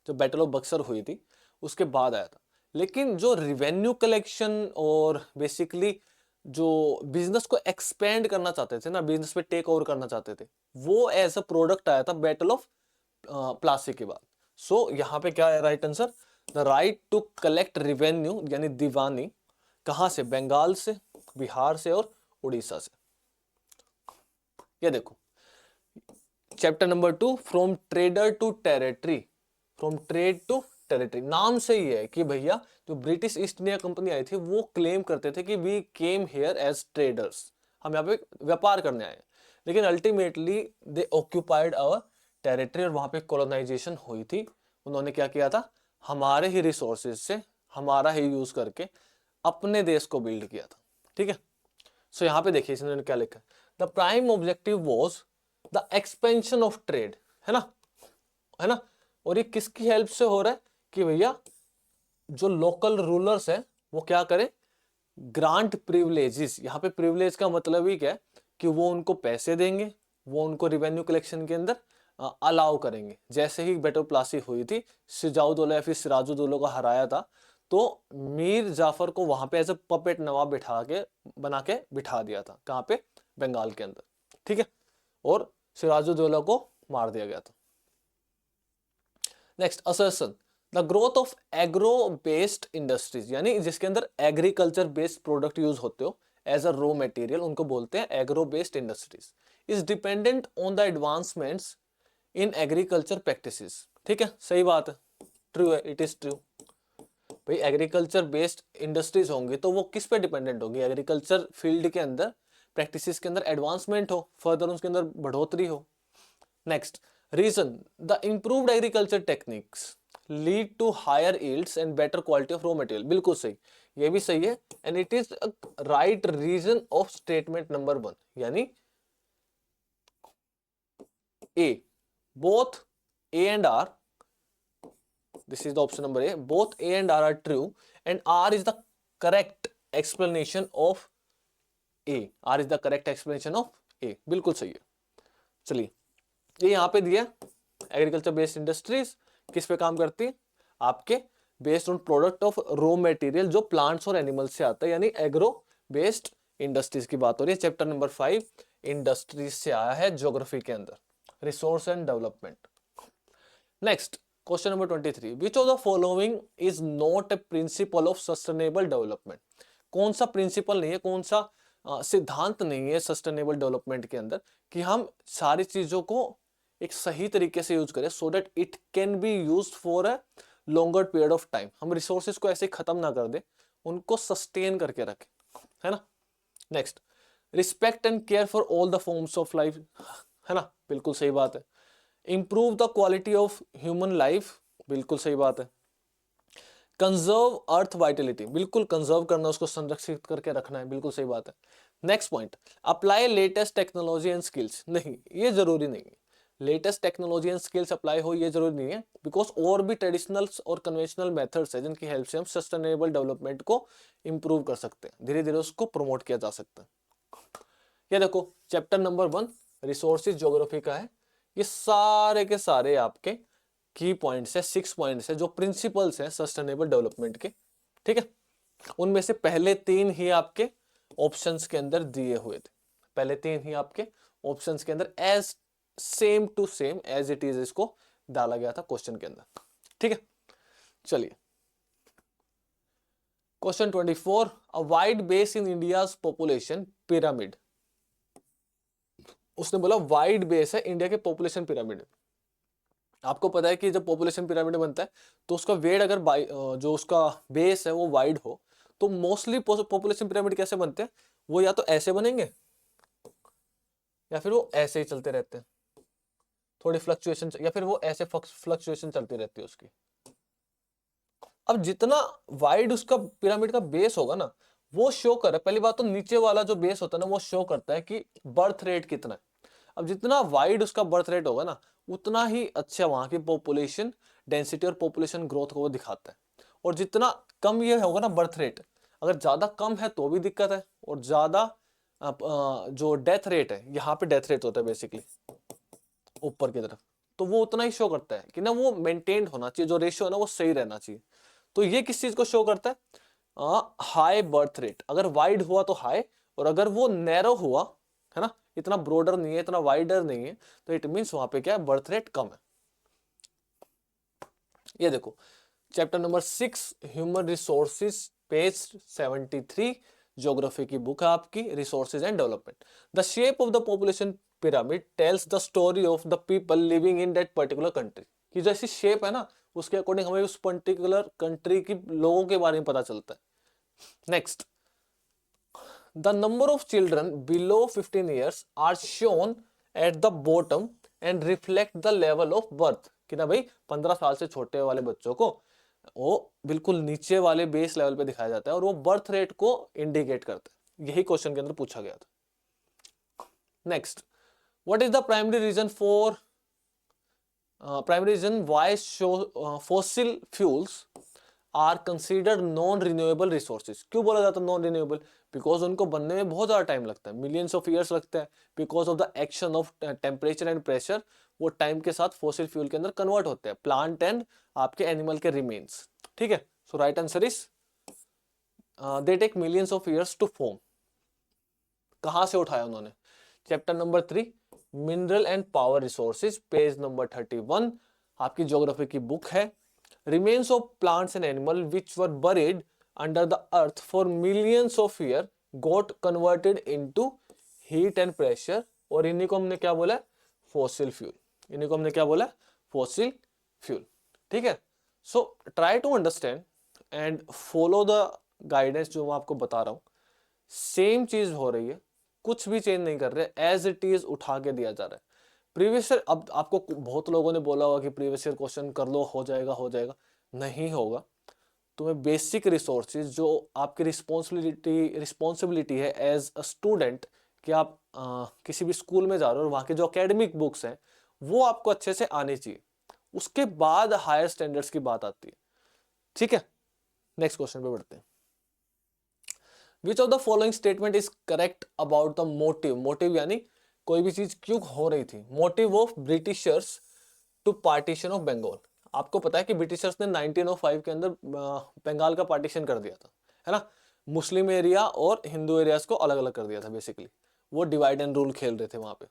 जो बैटल ऑफ बक्सर हुई थी उसके बाद आया था। लेकिन जो रिवेन्यू कलेक्शन और बेसिकली जो बिजनेस को एक्सपेंड करना चाहते थे ना, बिजनेस पे टेक ओवर करना चाहते थे, वो एज अ प्रोडक्ट आया था बैटल ऑफ प्लासी के बाद। सो यहाँ पे क्या है right answer? The right to collect revenue यानी दीवानी, कहां से? बंगाल से, बिहार से और उड़ीसा से। ये देखो chapter number 2 from trader to territory, from trade to territory, नाम से ही है कि भैया जो ब्रिटिश ईस्ट इंडिया कंपनी आई थी वो क्लेम करते थे कि we came here as traders, हम यहाँ पे व्यापार करने आए। लेकिन ultimately they occupied our territory, और वहां पे कॉलोनाइजेशन हुई थी। उन्होंने क्या किया था? हमारे ही रिसोर्सेज से, हमारा ही यूज करके अपने देश को बिल्ड किया था। ठीक है, सो यहाँ पे देखिए इन्होंने क्या लिखा, the prime objective was the expansion of trade, है ना, है ना। और ये किसकी हेल्प से हो रहा है कि भैया जो लोकल रूलर्स है वो क्या करें? Grant privileges. यहाँ पे प्रिविलेज का मतलब ही क्या है कि वो उनको पैसे देंगे, वो उनको रिवेन्यू कलेक्शन के अंदर अलाउ करेंगे। जैसे ही बैटल प्लासी हुई थी, सिजाउद्दौला या फिर सिराजुद्दौला को हराया था, तो मीर जाफर को वहां पे एज ए पपेट नवाब बना के बिठा दिया था, कहाँ पे, बंगाल के अंदर, ठीक है, और सिराजुद्दौला को मार दिया गया था। Next, assertion, the growth of agro based industries, यानी जिसके अंदर एग्रीकल्चर बेस्ड प्रोडक्ट यूज होते हो एज अ रॉ मटेरियल, उनको बोलते हैं agro based industries, is dependent on the advancements in agriculture practices. ठीक है, सही बात है, ट्रू है, इट इज ट्रू। भाई एग्रीकल्चर बेस्ड इंडस्ट्रीज होंगी तो वो किस पे डिपेंडेंट होगी, एग्रीकल्चर फील्ड के अंदर प्रैक्टिसेस के अंदर एडवांसमेंट हो, फर्दर उसके अंदर बढ़ोतरी हो। Next, reason, the improved agriculture techniques lead to higher yields and better quality of raw material, बिल्कुल सही, ये भी सही है, and it is right reason of statement number 1, यानी A, both A and R, this is the option number A, both A and R are true and R is the correct explanation of A, R is the correct explanation of A, बिल्कुल सही है। चलिए, ये यहाँ पे दिया, agriculture based industries किस पे काम करती है, आपके based on product of raw material जो प्लांट्स और एनिमल्स से आता है, यानी एग्रो बेस्ड इंडस्ट्रीज की बात हो रही है। चैप्टर नंबर 5 इंडस्ट्रीज से आया है ज्योग्राफी के अंदर, resource and development. Next, question number 23, which of the following is not a principle of sustainable development, कौन सा प्रिंसिपल नहीं है, कौन सा सिद्धांत नहीं है सस्टेनेबल डेवलपमेंट के अंदर कि हम सारी चीजों को एक सही तरीके से यूज करें सो that it can be used for a longer period of time, हम रिसोर्सेज को ऐसे खत्म ना कर दे, उनको सस्टेन करके रखें, है ना। Next, respect and care for all the forms of life, है ना, बिल्कुल सही बात है। Improve the quality of human life, बिल्कुल सही बात है। कंजर्व अर्थ वाइटलिटी, बिल्कुल कंजर्व करना, उसको संरक्षित करके रखना है, बिल्कुल सही बात है। Next point, apply latest technology and skills, नहीं ये जरूरी नहीं है, latest technology and skills apply हो ये जरूरी नहीं है, बिकॉज और भी ट्रेडिशनल और कन्वेंशनल मेथड्स है जिनकी हेल्प से हम सस्टेनेबल डेवलपमेंट को इंप्रूव कर सकते हैं, धीरे धीरे उसको प्रमोट किया जा सकता है। ये देखो, चैप्टर नंबर 1 रिसोर्सेज ज्योग्राफी का है, ये सारे के सारे आपके की पॉइंट्स है, 6 पॉइंट्स है जो प्रिंसिपल्स हैं सस्टेनेबल डेवलपमेंट के, ठीक है। उनमें से पहले 3 ही आपके ऑप्शंस के अंदर दिए हुए थे, पहले 3 ही आपके ऑप्शंस के अंदर as same to same as it is इसको डाला गया था क्वेश्चन के अंदर, ठीक है। चलिए, question 24, a wide base in India's population pyramid, उसने बोला वाइड बेस है इंडिया के पॉपुलेशन पिरामिड। आपको पता है कि जब पॉपुलेशन पिरामिड बनता है तो उसका वेट अगर जो उसका बेस है वो वाइड हो, तो मोस्टली पॉपुलेशन पिरामिड कैसे बनते हैं, वो या तो ऐसे बनेंगे या फिर वो ऐसे ही चलते रहते हैं, थोड़ी फ्लक्चुएशन, या फिर वो ऐसे फ्लक्चुएशन चलती रहती है उसकी। अब जितना वाइड उसका पिरामिड का बेस होगा ना, वो शो कर रहा है, पहली बात तो नीचे वाला जो बेस होता है ना वो शो करता है कि बर्थ रेट कितना है। अब जितना वाइड उसका बर्थ रेट होगा ना, उतना ही अच्छा वहां की पॉपुलेशन डेंसिटी और पॉपुलेशन ग्रोथ को वो दिखाता है। और जितना कम ये होगा ना बर्थ रेट, अगर ज्यादा कम है तो भी दिक्कत है, और ज्यादा जो डेथ रेट है, यहाँ पे डेथ रेट होता है बेसिकली ऊपर की तरफ, तो वो उतना ही शो करता है कि ना वो मेंटेन्ड होना चाहिए, जो रेशियो है ना वो सही रहना चाहिए। तो ये किस चीज को शो करता है, हाई बर्थ रेट, अगर वाइड हुआ तो हाई, और अगर वो नैरो हुआ, है ना, इतना ब्रॉडर नहीं है, इतना वाइडर नहीं है, तो इट मींस वहां पे क्या है, बर्थ रेट कम है। ये देखो, chapter number 6 human resources, page 73, geography की बुक है आपकी, resources and development. The shape of the population pyramid tells the story of the people living in that particular country, की जैसी शेप है ना उसके अकॉर्डिंग हमें उस पर्टिकुलर कंट्री की लोगों के बारे में पता चलता है। Next, the number of children below 15 years are shown at the bottom and reflect the level of birth, कि ना भाई 15 साल से छोटे वाले बच्चों को वो बिल्कुल नीचे वाले बेस लेवल पे दिखाया जाता है और वो बर्थ रेट को इंडिकेट करता है, यही क्वेश्चन के अंदर पूछा गया था। Next, what is the primary reason for primary reason why fossil fuels are considered non renewable resources, क्यों बोला जाता है नॉन रिन्यूएबल, बिकॉज उनको बनने में बहुत ज्यादा टाइम लगता है, मिलियंस ऑफ ईयर्स लगता है, because of the action of temperature and pressure, वो टाइम के साथ फॉसिल फ्यूल के अंदर कन्वर्ट होते हैं, प्लांट एंड आपके एनिमल के रिमेन्स, ठीक है। So right answer is they take millions of years to form. कहां से उठाया उन्होंने? Chapter number 3 mineral and power resources, page number 31 आपकी ज्योग्राफी की बुक है। Remains of plants and animal which were buried under the earth for millions of year got converted into heat and pressure, और इन्हीं को हमने क्या बोला? Fossil fuel. इन्हीं को हमने क्या बोला? Fossil fuel. ठीक है, so try to understand and follow the guidance जो मैं आपको बता रहा हूं। सेम चीज हो रही है, कुछ भी चेंज नहीं कर रहे, एज इट इज उठा के दिया जा रहा है। प्रीवियस ईयर, अब आपको बहुत लोगों ने बोला होगा कि प्रीवियस ईयर क्वेश्चन कर लो, हो जाएगा हो जाएगा, नहीं होगा। तुम्हें बेसिक रिसोर्सेज जो आपकी रिस्पॉन्सिबिलिटी है एज अ स्टूडेंट, कि आप किसी भी स्कूल में जा रहे हो और वहाँ के जो एकेडमिक बुक्स हैं वो आपको अच्छे से आनी चाहिए, उसके बाद हायर स्टैंडर्ड्स की बात आती है। ठीक है, नेक्स्ट क्वेश्चन पे बढ़ते हैं। Which of the following statement is correct about the motive? Motive यानी कोई भी चीज क्यों हो रही थी। Motive of britishers to partition of Bengal. आपको पता है कि ब्रिटिशर्स ने 1905 के अंदर बंगाल का पार्टीशन कर दिया था, है ना। मुस्लिम एरिया और हिंदू एरियाज को अलग अलग कर दिया था बेसिकली, वो डिवाइड एंड रूल खेल रहे थे वहां पे।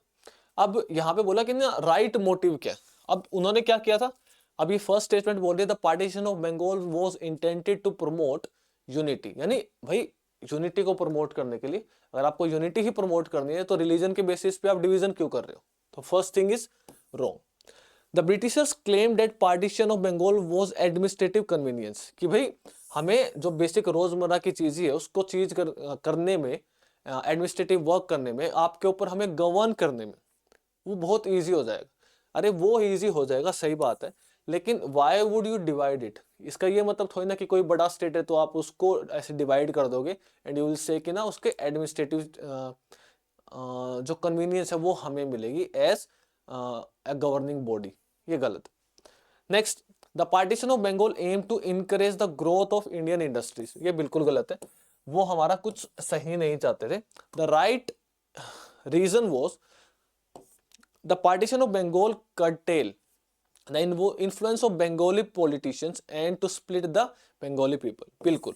अब यहाँ पे बोला कि ना राइट मोटिव क्या? अब उन्होंने क्या किया था? अभी फर्स्ट स्टेटमेंट बोल रही है the partition of Bengal was intended to promote unity, यानी भाई यूनिटी को प्रमोट करने के लिए। अगर आपको यूनिटी ही प्रमोट करनी है तो रिलीजन के बेसिस पे आप डिवीजन क्यों कर रहे हो? तो first thing is wrong. The britishers claim that partition of Bengal was administrative convenience, कि भाई हमें जो बेसिक रोजमर्रा की चीज है उसको करने में, एडमिनिस्ट्रेटिव वर्क करने में, आपके ऊपर हमें गवर्न करने में वो बहुत इजी हो जाएगा। अरे वो इजी हो जाएगा, सही बात है, लेकिन why would you divide it? इसका ये मतलब थोड़ी ना कि कोई बड़ा स्टेट है तो आप उसको ऐसे डिवाइड कर दोगे एंड यू विल से कि ना उसके एडमिनिस्ट्रेटिव जो कन्वीनियंस है वो हमें मिलेगी एज ए गवर्निंग बॉडी। ये गलत। Next, the partition of Bengal aim to encourage the growth of Indian industries. ये बिल्कुल गलत है, वो हमारा कुछ सही नहीं चाहते थे। The right reason was the partition of Bengal curtail the influence of Bengali politicians and to split the Bengali people। बिल्कुल,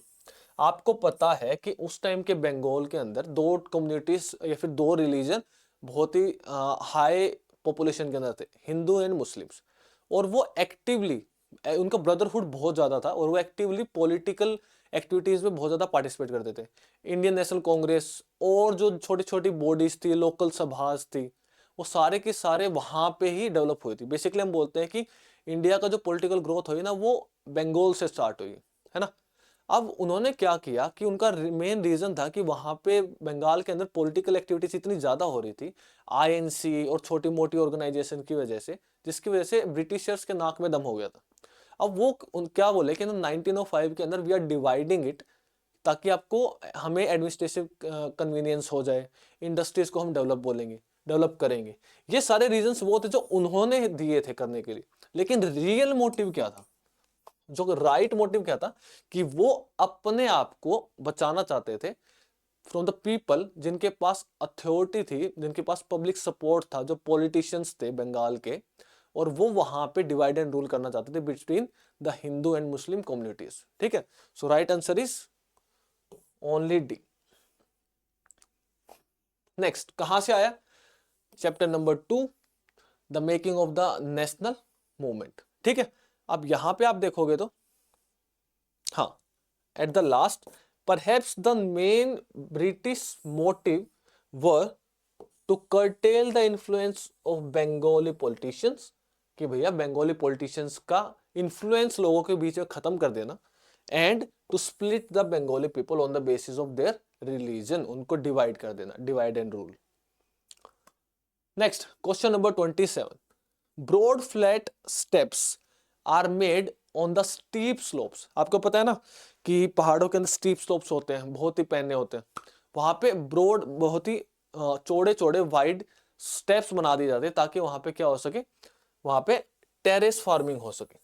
आपको पता है कि उस टाइम के बंगाल के अंदर दो कम्युनिटीज या फिर दो रिलीजन बहुत ही हाई पॉपुलेशन के अंदर थे, हिंदू एंड मुस्लिम्स, और वो एक्टिवली, उनका ब्रदरहुड बहुत ज्यादा था और वो एक्टिवली पॉलिटिकल एक्टिविटीज में बहुत ज्यादा पार्टिसिपेट करते थे। इंडियन नेशनल कांग्रेस और जो छोटी छोटी बॉडीज थी, लोकल सभाज थी, वो सारे के सारे वहां पे ही डेवलप हुई थी। बेसिकली हम बोलते हैं कि इंडिया का जो पॉलिटिकल ग्रोथ हुई ना वो बंगाल से स्टार्ट हुई, है ना। अब उन्होंने क्या किया कि उनका मेन रीजन था कि वहां पे बंगाल के अंदर पॉलिटिकल एक्टिविटीज इतनी ज्यादा हो रही थी, आईएनसी और छोटी मोटी ऑर्गेनाइजेशन की वजह से, जिसकी वजह से ब्रिटिशर्स के नाक में दम हो गया था। अब वो क्या बोले कि 1905 के अंदर वी आर डिवाइडिंग इट, ताकि आपको हमें एडमिनिस्ट्रेटिव कन्वीनियंस हो जाए, इंडस्ट्रीज को हम डेवलप करेंगे। ये सारे रीजंस वो थे जो उन्होंने दिए थे करने के लिए। लेकिन रियल मोटिव क्या था? जो राइट मोटिव क्या था कि वो अपने आप को बचाना चाहते थे फ्रॉम द पीपल जिनके पास अथॉरिटी थी, जिनके पास पब्लिक सपोर्ट था, जो पॉलिटिशियंस थे बंगाल के, और वो वहां पे डिवाइड एंड रूल करना चाहते थे between the Hindu and Muslim communities. ठीक है, so right answer is only D. Next, कहां से आया? Chapter number 2 the making of the national movement. ठीक है, अब यहां पे आप देखोगे तो हाँ, at the last perhaps the main British motive were to curtail the influence of Bengali politicians, कि भैया बंगाली पॉलिटिशियंस का इन्फ्लुएंस लोगों के बीच में खत्म कर देना, and to split the Bengali people on the basis of their religion, उनको डिवाइड कर देना, divide and rule. Next, question number 27, broad flat steps are made on the steep slopes. आपको पता है ना कि पहाड़ों के अंदर स्टीप स्लोप्स होते हैं, बहुत ही पैने होते हैं, वहां पे ब्रॉड, बहुत ही चौड़े चौड़े वाइड स्टेप्स बना दिए जाते हैं ताकि वहां पे क्या हो सके, वहां पे टेरेस फार्मिंग हो सके।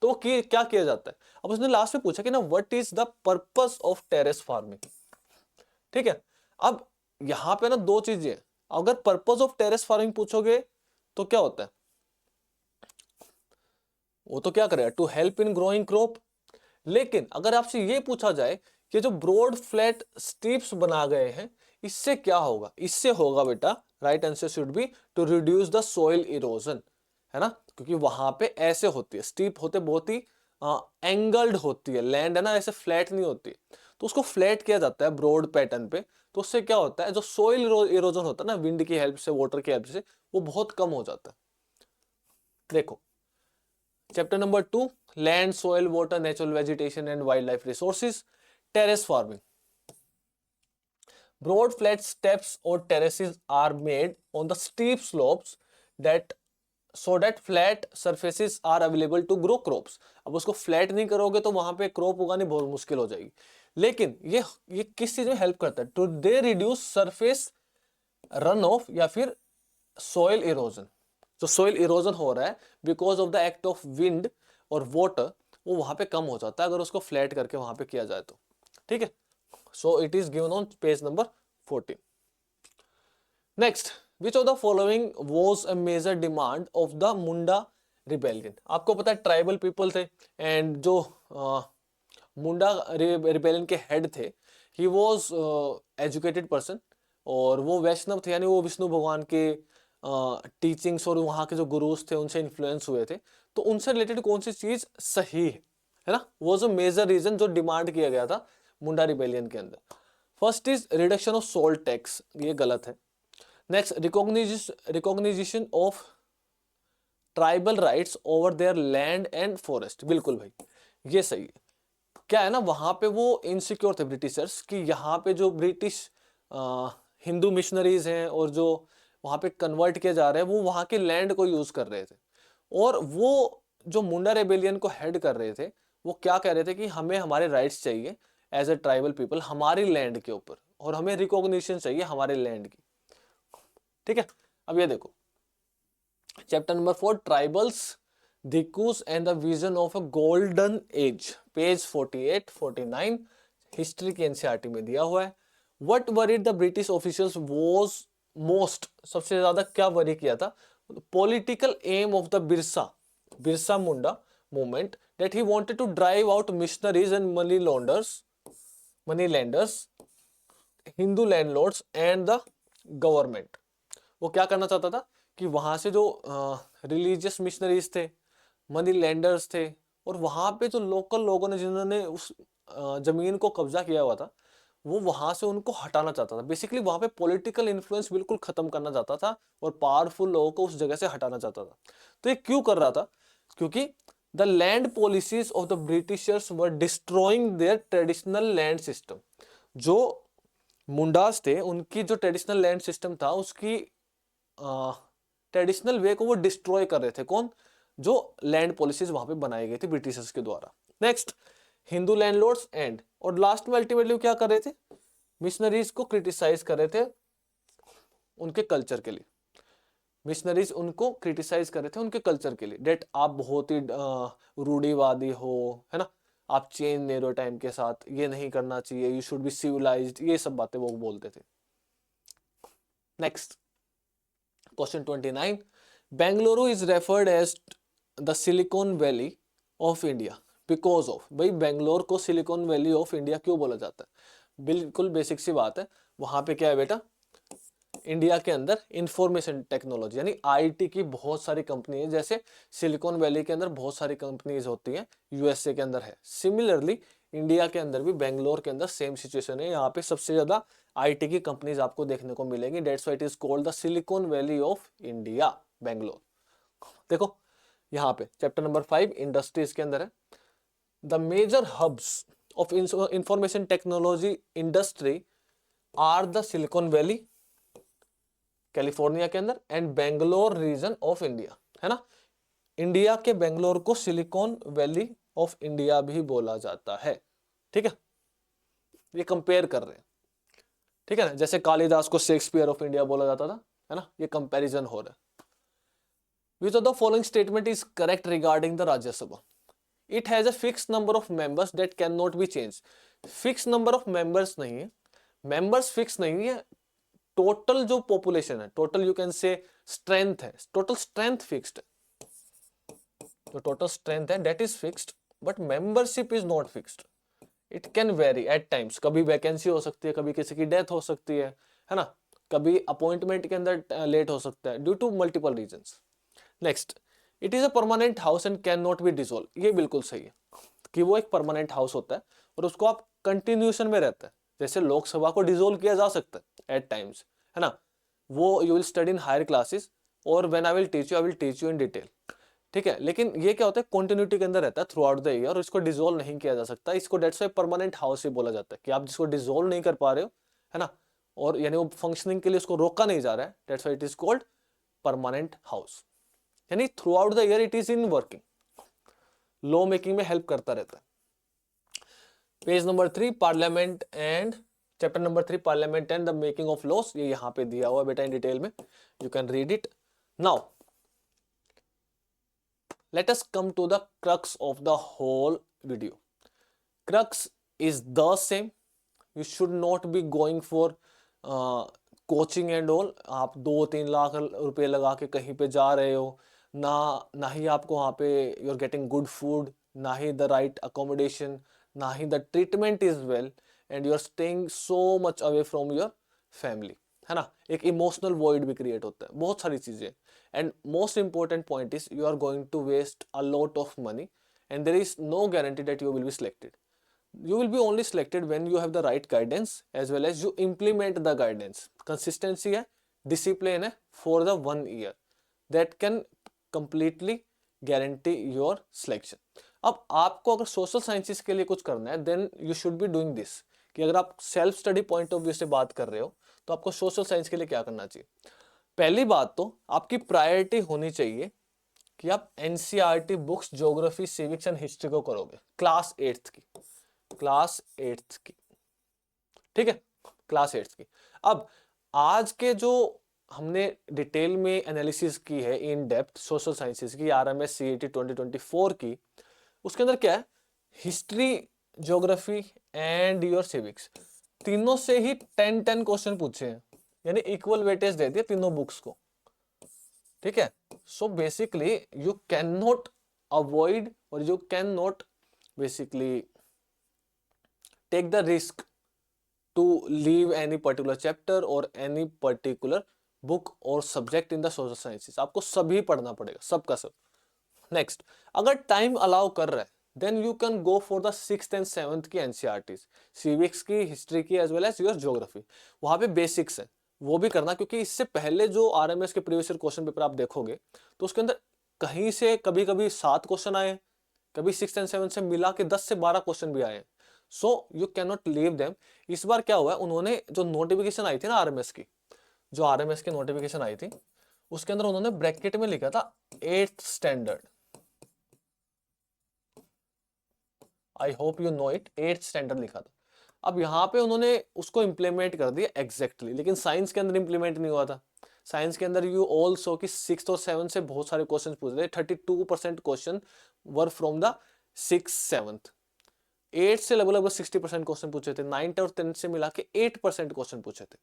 तो क्या किया जाता है? अब उसने लास्ट में पूछा कि ना what is the purpose of terrace farming. ठीक है, अब यहां पे ना दो चीजें, अगर पर्पस ऑफ टेरेस फार्मिंग पूछोगे तो क्या होता है, वो तो क्या करेगा, to help in growing crop लेकिन अगर आपसे ये पूछा जाए कि जो ब्रॉड फ्लैट स्ट्रिप्स बना गए हैं इससे क्या होगा, इससे होगा बेटा, right answer should be to reduce the soil erosion, है ना, क्योंकि वहां पे ऐसे होती है, स्टीप होते बहुत ही एंगल्ड होती है, लैंड है ना ऐसे फ्लैट नहीं होती, तो उसको फ्लैट किया जाता है ब्रॉड पैटर्न पे, तो उससे क्या होता है जो सॉइल इरोजन होता है ना विंड की हेल्प से, वाटर की हेल्प से, वो बहुत कम हो जाता है। देखो chapter number 2, land soil water natural vegetation and wildlife resources, terrace farming. Broad flat steps or terraces are made on the steep slopes that so that flat surfaces are available to grow crops। अब उसको flat नहीं करोगे तो वहां पे crop उगानी बहुत मुश्किल हो जाएगी, लेकिन ये किस चीज में हेल्प करता है, to they reduce surface run off या फिर सॉइल इरोजन। जो सॉइल इरोजन हो रहा है because of the act of wind और वाटर, वो वहां पे कम हो जाता है अगर उसको फ्लैट करके वहां पे किया जाए तो, ठीक है। So it is given on page number 14. Next, which of the following was a major demand of the Munda rebellion? आपको पता है ट्राइबल पीपल थे एंड जो मुंडा रिबेलियन के हेड थे, ही वॉज एजुकेटेड पर्सन और वो वैष्णव थे, यानी वो विष्णु भगवान के टीचिंग्स और वहाँ के जो गुरुज थे उनसे इन्फ्लुएंस हुए थे, तो उनसे रिलेटेड कौन सी चीज सही है ना, वो जो मेजर रीजन जो डिमांड किया गया था मुंडा रिबेलियन के अंदर। First is reduction of salt tax, ये गलत है। Next recognition of tribal rights over their land and forest, बिल्कुल भाई ये सही है। क्या है ना वहां पे वो इनसिक्योर थे ब्रिटिशर्स कि यहाँ पे जो ब्रिटिश हिंदू मिशनरीज हैं और जो वहां पे कन्वर्ट किए जा रहे हैं वो वहां के लैंड को यूज कर रहे थे, और वो जो मुंडा रेबेलियन को हेड कर रहे थे वो क्या कह रहे थे कि हमें हमारे राइट्स चाहिए एज ए ट्राइबल पीपल हमारी लैंड के ऊपर, और हमें रिकॉग्निशन चाहिए हमारे लैंड की, ठीक है। अब ये देखो chapter number 4, tribals dikus and the vision of a golden age, page 48 49 history के एनसीईआरटी में दिया हुआ है। What worried the British officials was most, सबसे ज्यादा क्या वरी किया था, political aim of the Birsa Munda movement that he wanted to drive out missionaries and money lenders, Hindu landlords and the government. वो क्या करना चाहता था कि वहां से जो रिलीजियस मिशनरीज थे, मनी लैंडर्स थे, और वहां पे जो लोकल लोगों ने जिन्होंने उस जमीन को कब्जा किया हुआ था वो वहां से उनको हटाना चाहता था। बेसिकली वहां पे पॉलिटिकल इन्फ्लुएंस बिल्कुल खत्म करना चाहता था और पावरफुल लोगों को उस जगह से हटाना चाहता था। तो ये क्यों कर रहा था, क्योंकि the land policies of the Britishers were destroying there traditional land system. जो मुंडास थे उनकी जो ट्रेडिशनल लैंड सिस्टम था उसकी ट्रेडिशनल वे को वो डिस्ट्रॉय कर रहे थे, कौन, जो लैंड पॉलिसीज वहां पे बनाई गई थी ब्रिटिशर्स के द्वारा। नेक्स्ट हिंदू लैंडलॉर्ड्स एंड, और लास्ट में अल्टीमेटली क्या कर रहे थे, मिशनरीज को क्रिटिसाइज कर रहे थे उनके कल्चर के लिए, मिशनरीज उनको क्रिटिसाइज कर रहे थे उनके कल्चर के लिए, डेट आप बहुत ही रूढ़िवादी हो, है ना, आप चेंज नहीं रहे टाइम के साथ, ये नहीं करना चाहिए, यू शुड बी सिविलाइज्ड, ये सब बातें वो बोलते थे। Next question 29, Bengaluru is referred as the Silicon Valley of India because of, भाई बेंगलोर को सिलिकॉन वैली ऑफ इंडिया क्यों बोला जाता है, बिल्कुल बेसिक सी बात है, वहां पे क्या है बेटा, इंडिया के अंदर इंफॉर्मेशन टेक्नोलॉजी यानी आईटी की बहुत सारी कंपनी है, जैसे सिलिकॉन वैली के अंदर बहुत सारी कंपनीज होती हैं, यूएसए के अंदर है, सिमिलरली इंडिया के अंदर भी बेंगलोर के अंदर सेम सिचुएशन है, यहाँ पे सबसे ज्यादा आईटी की कंपनीज आपको देखने को मिलेंगी, dates why it is called the Silicon Valley of India Bangalore. देखो यहाँ पे चैप्टर नंबर 5 इंडस्ट्रीज के अंदर है, the major hubs of information technology industry are the Silicon Valley California के अंदर and Bangalore region of India, है ना, इंडिया के बेंगलोर को सिलिकॉन वैली ऑफ इंडिया भी बोला जाता है, ठीक है, ये कंपेयर कर रहे हैं, ठीक है ना, जैसे कालिदास को शेक्सपियर ऑफ इंडिया बोला जाता था, है ना, ये कंपैरिजन हो रहा है। Which of the following statement is correct regarding the Rajya Sabha? It has a fixed number of members that cannot be changed. Fixed number of members नहीं है, members fixed नहीं है, टोटल जो पॉपुलेशन है, total you can say strength है, total strength fixed है, जो total strength है that is fixed, but membership is not fixed, it can very at times. कभी वैकेंसी हो सकती है, कभी किसी की डेथ हो सकती है ना, कभी अपॉइंटमेंट के अंदर लेट हो सकता है due to multiple reasons. Next, it is a permanent house and can not be dissolve. ये बिल्कुल सही है कि वो एक परमानेंट हाउस होता है और उसको आप कंटिन्यूशन में रहता है। जैसे लोकसभा को डिसॉल्व किया जा सकता है एट टाइम्स, है ना, वो you will study in higher classes और when I will teach you in detail, ठीक है। लेकिन ये क्या होता है, कंटिन्यूटी के अंदर रहता है थ्रू आउट द ईयर और इसको डिसॉल्व नहीं किया जा सकता। इसको डेट्स वाई परमानेंट हाउस ही बोला जाता है कि आप जिसको डिसॉल्व नहीं कर पा रहे हो, है ना, और यानी वो फंक्शनिंग के लिए उसको रोका नहीं जा रहा है, that's why it is called permanent house. यानी throughout the year it is in working, law making में हेल्प करता रहता है। Page number 3, parliament and chapter number 3, parliament and the making of laws, ये यहाँ पे दिया हुआ है बेटा इन डिटेल में, you can read it now. Let us come to the crux of the whole video. Crux is the same. You should not be going for coaching and all. आप 2-3 लाख रुपए लगा के कहीं पे जा रहे हो, ना ही आपको वहाँ पे you are getting good food, ना ही द राइट अकोमोडेशन, ना ही the treatment is well, and you are staying so much away from your family, है ना। एक इमोशनल वॉइड भी क्रिएट होता है, बहुत सारी चीजें। And most important point is you are going to waste a lot of money and there is no guarantee that you will be selected. You will be only selected when you have the right guidance as well as you implement the guidance. Consistency है, discipline है for the 1 year that can completely guarantee your selection. अब आपको अगर social sciences के लिए कुछ करना है then you should be doing this, कि अगर आप self study point of view से बात कर रहे हो तो आपको सोशल साइंस के लिए क्या करना चाहिए। पहली बात तो आपकी प्रायोरिटी होनी चाहिए कि आप NCERT books geography, civics and history को करोगे, क्लास 8th की, क्लास 8th की, ठीक है, क्लास 8th की। अब आज के जो हमने डिटेल में एनालिसिस की है इन डेप्थ सोशल साइंसेस की, आरएमएस सीईटी 2024 की, उसके अंदर क्या है, history, geography and your civics, तीनों से ही 10-10 क्वेश्चन पूछे हैं, यानी इक्वल वेटेज दे दिया तीनों बुक्स को, ठीक है। So basically you can not avoid और you can not basically take the risk to leave any particular chapter or any particular book or subject in the social sciences. आपको सभी पढ़ना पड़ेगा, सबका सब। नेक्स्ट, अगर टाइम अलाउ कर रहा है then you can go for the 6th and 7th की एनसीईआरटीज, सिविक्स की, हिस्ट्री की as well as your geography. वहां पे बेसिक्स है, वो भी करना, क्योंकि इससे पहले जो आरएमएस के प्रीवियस ईयर क्वेश्चन पेपर आप देखोगे तो उसके अंदर कहीं से कभी कभी 7 क्वेश्चन आए, कभी 6th and 7th से मिला के 10 से 12 क्वेश्चन भी आए। सो you can not leave them. इस बार क्या हुआ है, उन्होंने जो नोटिफिकेशन आई थी ना आरएमएस की, जो आरएमएस की नोटिफिकेशन आई थी उसके अंदर उन्होंने ब्रैकेट में लिखा था 8th standard, I hope you know it, 8th standard लिखा था। अब यहाँ पे उन्होंने उसको इंप्लीमेंट कर दिया एग्जैक्टली, लेकिन साइंस के अंदर इंप्लीमेंट नहीं हुआ था। साइंस के अंदर यू ऑल्सो की 6th और 7th से बहुत सारे क्वेश्चन पूछ रहे, 32% question were from the 6th 7th, 8 से लगभग 60% क्वेश्चन पूछे थे, 9th और 10th से मिला के 8% क्वेश्चन पूछे थे।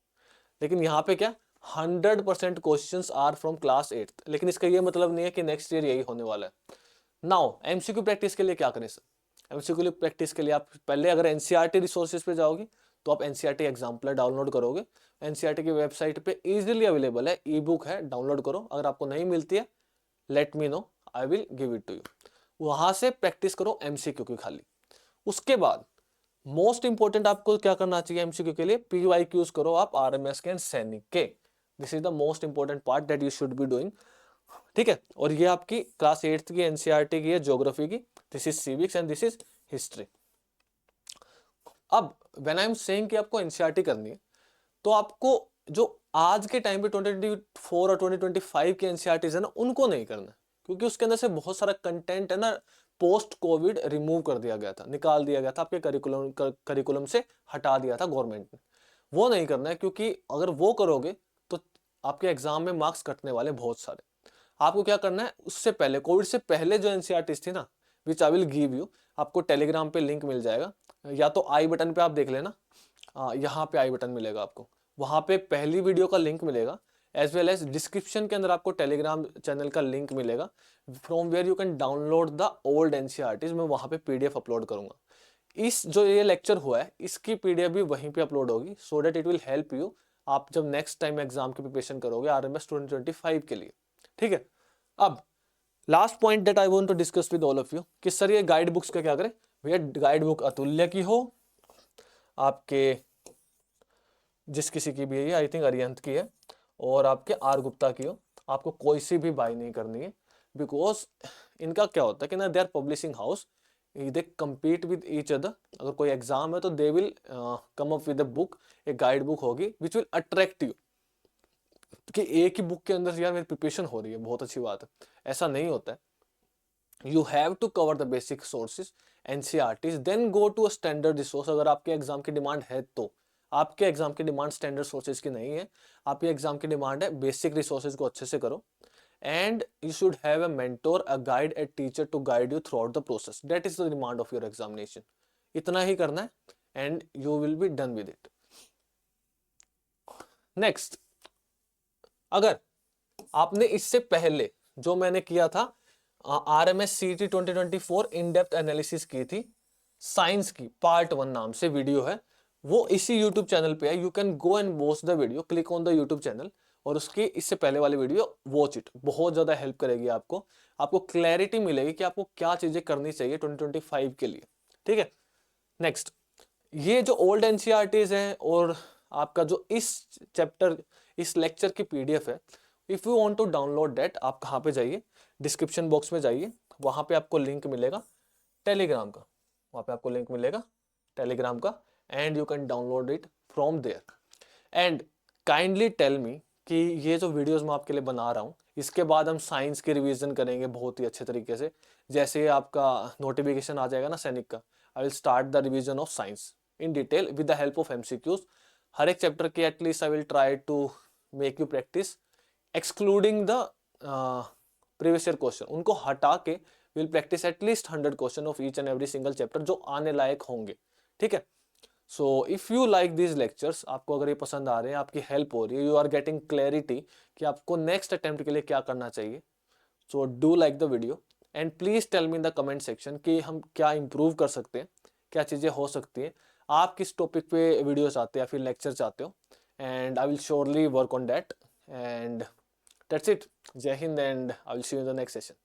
लेकिन यहाँ पे क्या 100% questions are from class 8th। लेकिन इसका ये मतलब नहीं है कि नेक्स्ट ईयर यही होने वाला है। नाउ एमसीक्यू प्रैक्टिस के लिए क्या करें सर, एमसीक्यू प्रैक्टिस के लिए आप पहले अगर एनसीईआरटी रिसोर्सेज पे जाओगे तो आप एनसीईआरटी एग्जाम्पलर डाउनलोड करोगे, एनसीईआरटी की वेबसाइट पे इजीली अवेलेबल है, ई बुक है, डाउनलोड करो। अगर आपको नहीं मिलती है let me know, I will give it to you. वहां से प्रैक्टिस करो एमसीक्यू की खाली। उसके बाद मोस्ट इंपोर्टेंट आपको क्या करना चाहिए एमसीक्यू के लिए, पीवाईक्यूज करो आप आरएमएस के एंड सैनिक के। This is the most important part that you should be doing, ठीक है। और ये आपकी क्लास 8th की एनसीईआरटी की है ज्योग्राफी की, this is civics and this is history. अब व्हेन आई एम सेइंग कि आपको एनसीईआरटी करनी है तो आपको जो आज के टाइम पे 2024 और 2025 के एनसीईआरटीज है ना उनको नहीं करना, क्योंकि उसके अंदर से बहुत सारा कंटेंट है ना पोस्ट कोविड रिमूव कर दिया गया था, निकाल दिया गया था, आपके करिकुलम से हटा दिया था गवर्नमेंट ने। वो नहीं करना है, क्योंकि अगर वो करोगे तो आपके एग्जाम में मार्क्स कटने वाले बहुत सारे। आपको क्या करना है, उससे पहले कोविड से पहले जो एनसीईआरटीज थी ना, विच आई विल गिव यू, आपको टेलीग्राम पे लिंक मिल जाएगा, या तो आई बटन पे आप देख लेना, यहाँ पे आई बटन मिलेगा आपको, वहां पे पहली वीडियो का लिंक मिलेगा एज वेल एज डिस्क्रिप्शन के अंदर आपको टेलीग्राम चैनल का लिंक मिलेगा from where you can download the old NCERTs. मैं वहाँ पे पीडीएफ अपलोड करूंगा। इस जो ये लेक्चर हुआ है इसकी पीडीएफ भी वहीं पे अपलोड होगी, so that it will help you आप जब नेक्स्ट टाइम एग्जाम की प्रिपरेशन करोगे आरएमएस 2025 के लिए। ठीक है, अब last point that I want to discuss with all of you कि सर ये गाइड बुक्स का क्या करें। भैया गाइड बुक अतुल्य की हो, आपके जिस किसी की भी है, आई थिंक अरिहंत की है, और आपके आर गुप्ता की हो, आपको कोई सी भी बाय नहीं करनी है। बिकॉज इनका क्या होता है कि ना they are publishing house, they compete with each other. अगर कोई एग्जाम है तो they will come up with a book, एक गाइड बुक होगी विच विल अट्रैक्ट यू कि एक ही बुक के अंदर यार मेरी प्रिपरेशन हो रही है, बहुत अच्छी बात है। ऐसा नहीं होता है। You have to cover the basic sources NCERTs, then go to a standard resource. अगर आपके एग्जाम की डिमांड है तो, आपके एग्जाम की डिमांड स्टैंडर्ड सोर्सेज की नहीं है, आपके एग्जाम की डिमांड है बेसिक रिसोर्सेज को अच्छे से करो। And you should have a mentor, a guide, a teacher to guide you throughout the process. That is the demand of your examination. इतना ही करना है and you will be done with it. Next, अगर आपने इससे पहले जो मैंने किया था RMS CET 2024 इन डेप्थ एनालिसिस की थी साइंस की, पार्ट 1 नाम से वीडियो है, वो इसी यूट्यूब चैनल पे है। You can go and watch the video, click on the YouTube channel और उसकी इससे पहले वाली वीडियो वॉच इट। बहुत ज्यादा हेल्प करेगी आपको, आपको क्लैरिटी मिलेगी कि आपको क्या चीजें करनी चाहिए 2025 के लिए। ठीक है, नेक्स्ट, ये जो ओल्ड एनसीईआरटीज हैं और आपका जो इस चैप्टर इस लेक्चर की पीडीएफ है, if you want to download that, आप कहाँ पे जाइए, डिस्क्रिप्शन बॉक्स में जाइए, वहां पे आपको लिंक मिलेगा टेलीग्राम का, वहां पे आपको लिंक मिलेगा टेलीग्राम का, and you can download it from there. And kindly tell me कि ये जो वीडियोस मैं आपके लिए बना रहा हूँ, इसके बाद हम साइंस की रिवीजन करेंगे बहुत ही अच्छे तरीके से। जैसे आपका नोटिफिकेशन आ जाएगा ना सैनिक का, I will start the revision of science in detail with the help of MCQs. हर एक चैप्टर के at least I will try to make you practice, excluding the previous year question, उनको हटा के will practice at least 100 question of each and every single chapter जो आने लायक होंगे। ठीक है, so if you like these lectures, आपको अगर ये पसंद आ रहे हैं, आपकी हेल्प हो रही है, यू आर गेटिंग क्लैरिटी कि आपको नेक्स्ट अटेम्प्ट के लिए क्या करना चाहिए, so do like the video and please tell me in the comment section कि हम क्या इंप्रूव कर सकते हैं, क्या चीज़ें हो सकती हैं, आप किस टॉपिक पे वीडियो चाहते हो या फिर लेक्चर चाहते हो, and I will surely work on that. And that's it. Jai Hind and I will see you in the next session.